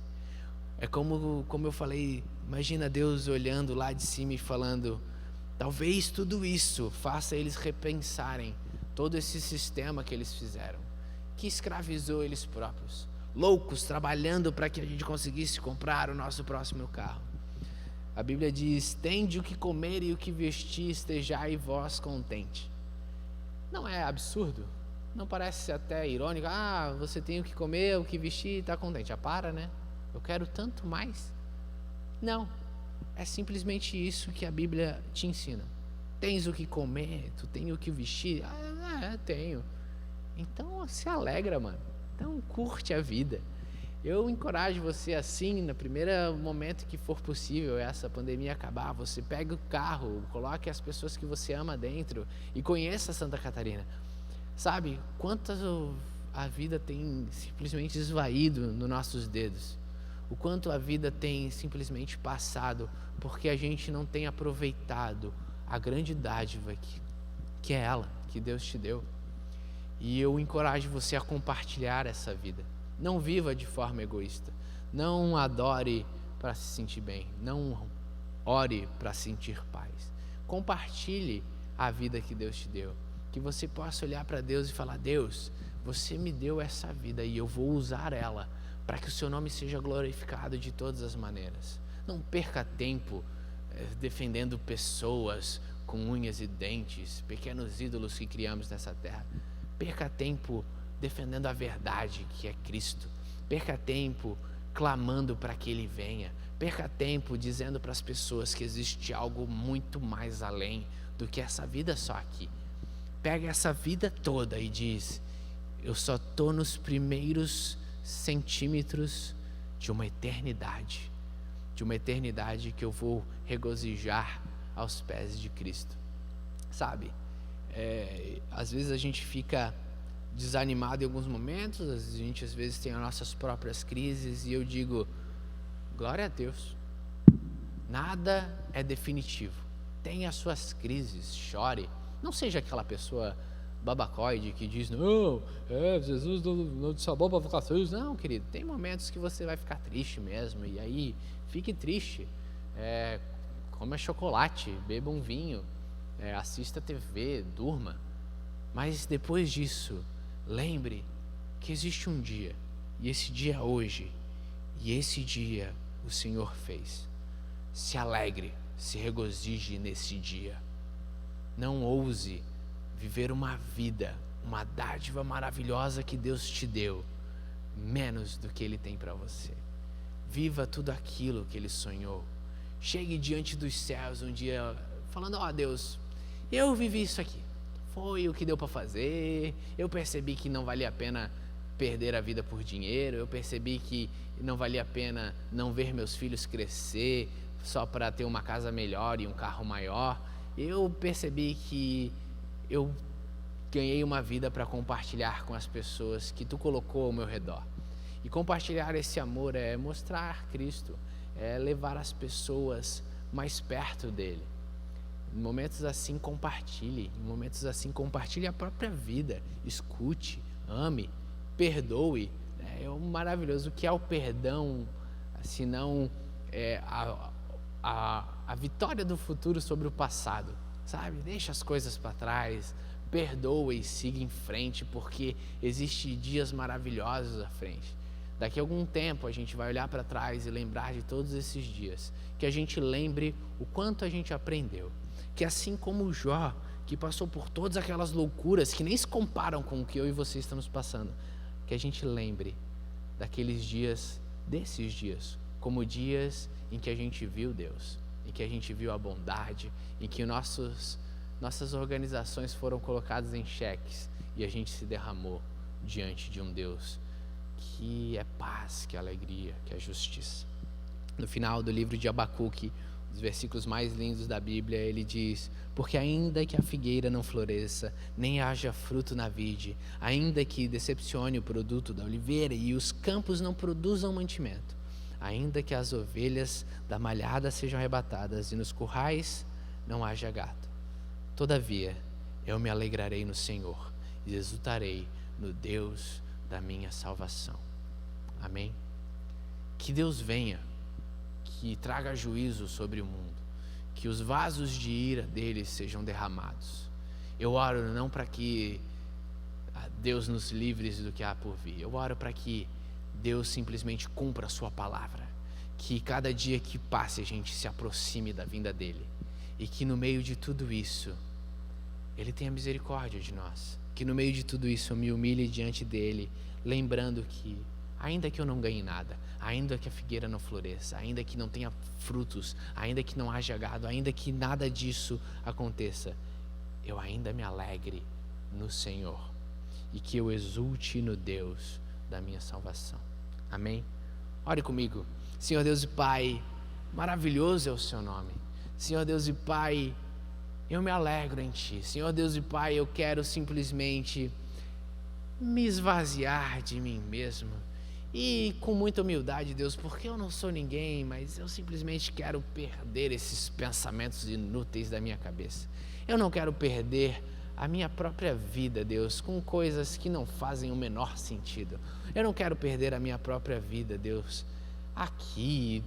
É como eu falei, imagina Deus olhando lá de cima e falando: talvez tudo isso faça eles repensarem todo esse sistema que eles fizeram, que escravizou eles próprios, loucos, trabalhando para que a gente conseguisse comprar o nosso próximo carro. A Bíblia diz: tende o que comer e o que vestir, estejai vós contente. Não é absurdo? Não parece até irônico? Você tem o que comer, o que vestir e está contente. Para, né? Eu quero tanto mais. Não, é simplesmente isso que a Bíblia te ensina. Tens o que comer, tu tens o que vestir? Tenho. Então se alegra, mano. Então curte a vida. Eu encorajo você assim, no primeiro momento que for possível essa pandemia acabar, você pega o carro, coloque as pessoas que você ama dentro e conheça Santa Catarina. Sabe, quantas a vida tem simplesmente esvaído nos nossos dedos. O quanto a vida tem simplesmente passado porque a gente não tem aproveitado a grande dádiva que é ela, que Deus te deu. E eu encorajo você a compartilhar essa vida. Não viva de forma egoísta. Não adore para se sentir bem. Não ore para sentir paz. Compartilhe a vida que Deus te deu. Que você possa olhar para Deus e falar: Deus, você me deu essa vida e eu vou usar ela para que o seu nome seja glorificado de todas as maneiras. Não perca tempo defendendo pessoas com unhas e dentes, pequenos ídolos que criamos nessa terra. Perca tempo defendendo a verdade, que é Cristo. Perca tempo clamando para que Ele venha. Perca tempo dizendo para as pessoas que existe algo muito mais além do que essa vida só aqui. Pega essa vida toda e diz: eu só estou nos primeiros centímetros de uma eternidade. De uma eternidade que eu vou regozijar aos pés de Cristo. Sabe, às vezes a gente fica desanimado em alguns momentos, a gente às vezes tem as nossas próprias crises, e eu digo: glória a Deus, nada é definitivo. Tenha as suas crises, chore, não seja aquela pessoa babacoide que diz: não, Jesus não te chamou para ficar triste. Não, querido, tem momentos que você vai ficar triste mesmo, e aí fique triste, coma chocolate, beba um vinho, assista TV, durma, mas depois disso, lembre que existe um dia, e esse dia é hoje, e esse dia o Senhor fez. Se alegre, se regozije nesse dia. Não ouse viver uma vida, uma dádiva maravilhosa que Deus te deu, menos do que Ele tem para você. Viva tudo aquilo que Ele sonhou. Chegue diante dos céus um dia falando: ó Deus, eu vivi isso aqui, foi o que deu para fazer, eu percebi que não valia a pena perder a vida por dinheiro, eu percebi que não valia a pena não ver meus filhos crescer só para ter uma casa melhor e um carro maior, eu percebi que eu ganhei uma vida para compartilhar com as pessoas que Tu colocou ao meu redor. E compartilhar esse amor é mostrar Cristo, é levar as pessoas mais perto dele. Em momentos assim, compartilhe. Em momentos assim, compartilhe a própria vida. Escute, ame, perdoe. É o maravilhoso. O que é o perdão, senão a vitória do futuro sobre o passado, sabe? Deixa as coisas para trás, perdoe e siga em frente, porque existem dias maravilhosos à frente. Daqui a algum tempo a gente vai olhar para trás e lembrar de todos esses dias, que a gente lembre o quanto a gente aprendeu, que assim como Jó, que passou por todas aquelas loucuras que nem se comparam com o que eu e você estamos passando, que a gente lembre daqueles dias, desses dias, como dias em que a gente viu Deus, em que a gente viu a bondade, em que nossas organizações foram colocadas em xeques e a gente se derramou diante de um Deus que é paz, que é alegria, que é justiça. No final do livro de Abacuque, os versículos mais lindos da Bíblia, ele diz: porque ainda que a figueira não floresça, nem haja fruto na vide, ainda que decepcione o produto da oliveira e os campos não produzam mantimento, ainda que as ovelhas da malhada sejam arrebatadas e nos currais não haja gato, todavia eu me alegrarei no Senhor e exultarei no Deus da minha salvação. Amém? Que Deus venha, que traga juízo sobre o mundo, que os vasos de ira dele sejam derramados. Eu oro não para que Deus nos livre do que há por vir, eu oro para que Deus simplesmente cumpra a sua palavra, que cada dia que passe a gente se aproxime da vinda dele, e que no meio de tudo isso ele tenha misericórdia de nós, que no meio de tudo isso eu me humilhe diante dele, lembrando que ainda que eu não ganhe nada, ainda que a figueira não floresça, ainda que não tenha frutos, ainda que não haja gado, ainda que nada disso aconteça, eu ainda me alegre no Senhor e que eu exulte no Deus da minha salvação. Amém? Ore comigo. Senhor Deus e Pai, maravilhoso é o seu nome. Senhor Deus e Pai, eu me alegro em Ti. Senhor Deus e Pai, eu quero simplesmente me esvaziar de mim mesmo. E com muita humildade, Deus, porque eu não sou ninguém, mas eu simplesmente quero perder esses pensamentos inúteis da minha cabeça. Eu não quero perder a minha própria vida, Deus, com coisas que não fazem o menor sentido. Eu não quero perder a minha própria vida, Deus, aqui,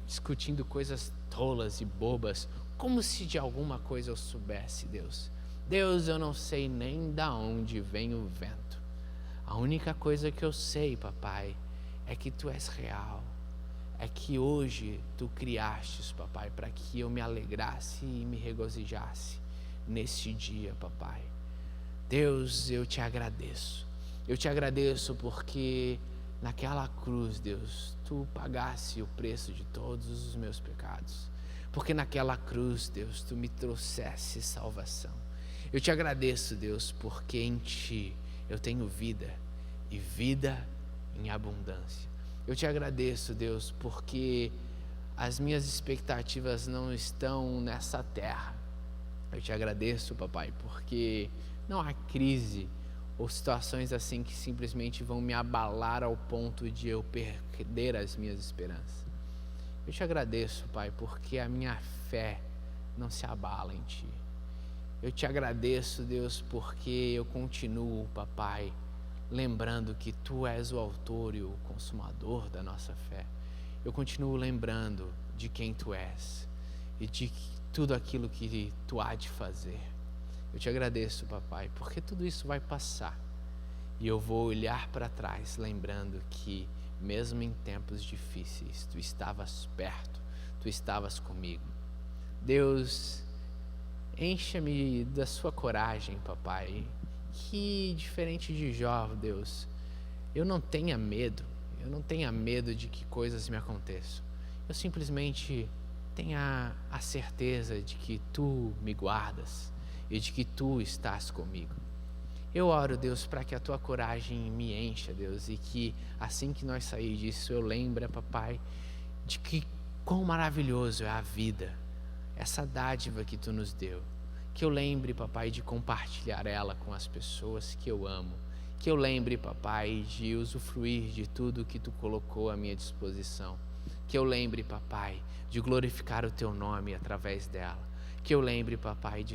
discutindo coisas tolas e bobas, como se de alguma coisa eu soubesse, Deus. Deus, eu não sei nem da onde vem o vento. A única coisa que eu sei, papai, é que tu és real. É que hoje tu criastes, papai, para que eu me alegrasse e me regozijasse nesse dia, papai. Deus, eu te agradeço. Eu te agradeço porque naquela cruz, Deus, tu pagasse o preço de todos os meus pecados. Porque naquela cruz, Deus, tu me trouxesse salvação. Eu te agradeço, Deus, porque em ti eu tenho vida e vida em abundância. Eu te agradeço, Deus, porque as minhas expectativas não estão nessa terra. Eu te agradeço, papai, porque não há crise ou situações assim que simplesmente vão me abalar ao ponto de eu perder as minhas esperanças. Eu te agradeço, pai, porque a minha fé não se abala em ti. Eu te agradeço, Deus, porque eu continuo, papai, lembrando que tu és o autor e o consumador da nossa fé. Eu continuo lembrando de quem tu és e de tudo aquilo que tu há de fazer. Eu te agradeço, papai, porque tudo isso vai passar e eu vou olhar para trás lembrando que mesmo em tempos difíceis tu estavas perto, tu estavas comigo. Deus, encha-me da sua coragem, papai, que diferente de Jó, Deus, eu não tenha medo de que coisas me aconteçam. Eu simplesmente tenha a certeza de que tu me guardas e de que tu estás comigo. Eu oro, Deus, para que a tua coragem me encha, Deus, e que assim que nós sair disso, eu lembre, papai, de que quão maravilhoso é a vida, essa dádiva que tu nos deu. Que eu lembre, papai, de compartilhar ela com as pessoas que eu amo. Que eu lembre, papai, de usufruir de tudo que tu colocou à minha disposição. Que eu lembre, papai, de glorificar o teu nome através dela. Que eu lembre, papai, de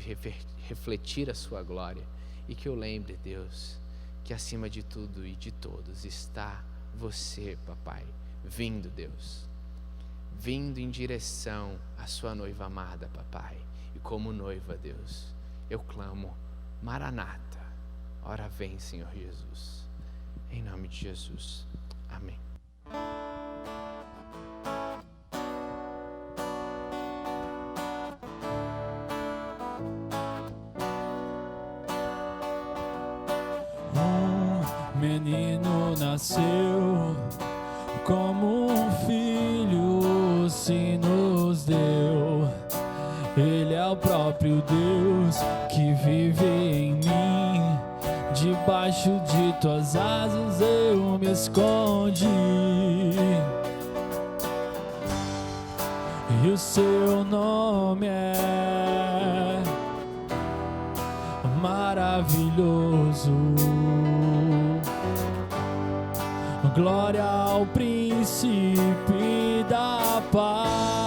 refletir a sua glória. E que eu lembre, Deus, que acima de tudo e de todos está você, papai, vindo, Deus. Vindo em direção à sua noiva amada, papai. E como noiva, Deus, eu clamo, Maranata, ora vem, Senhor Jesus. Em nome de Jesus. Amém. Um menino nasceu, como um filho se nos deu. Ele é o próprio Deus que vive em mim. Debaixo de tuas asas eu me escondi. E o seu nome é maravilhoso. Glória ao príncipe da paz.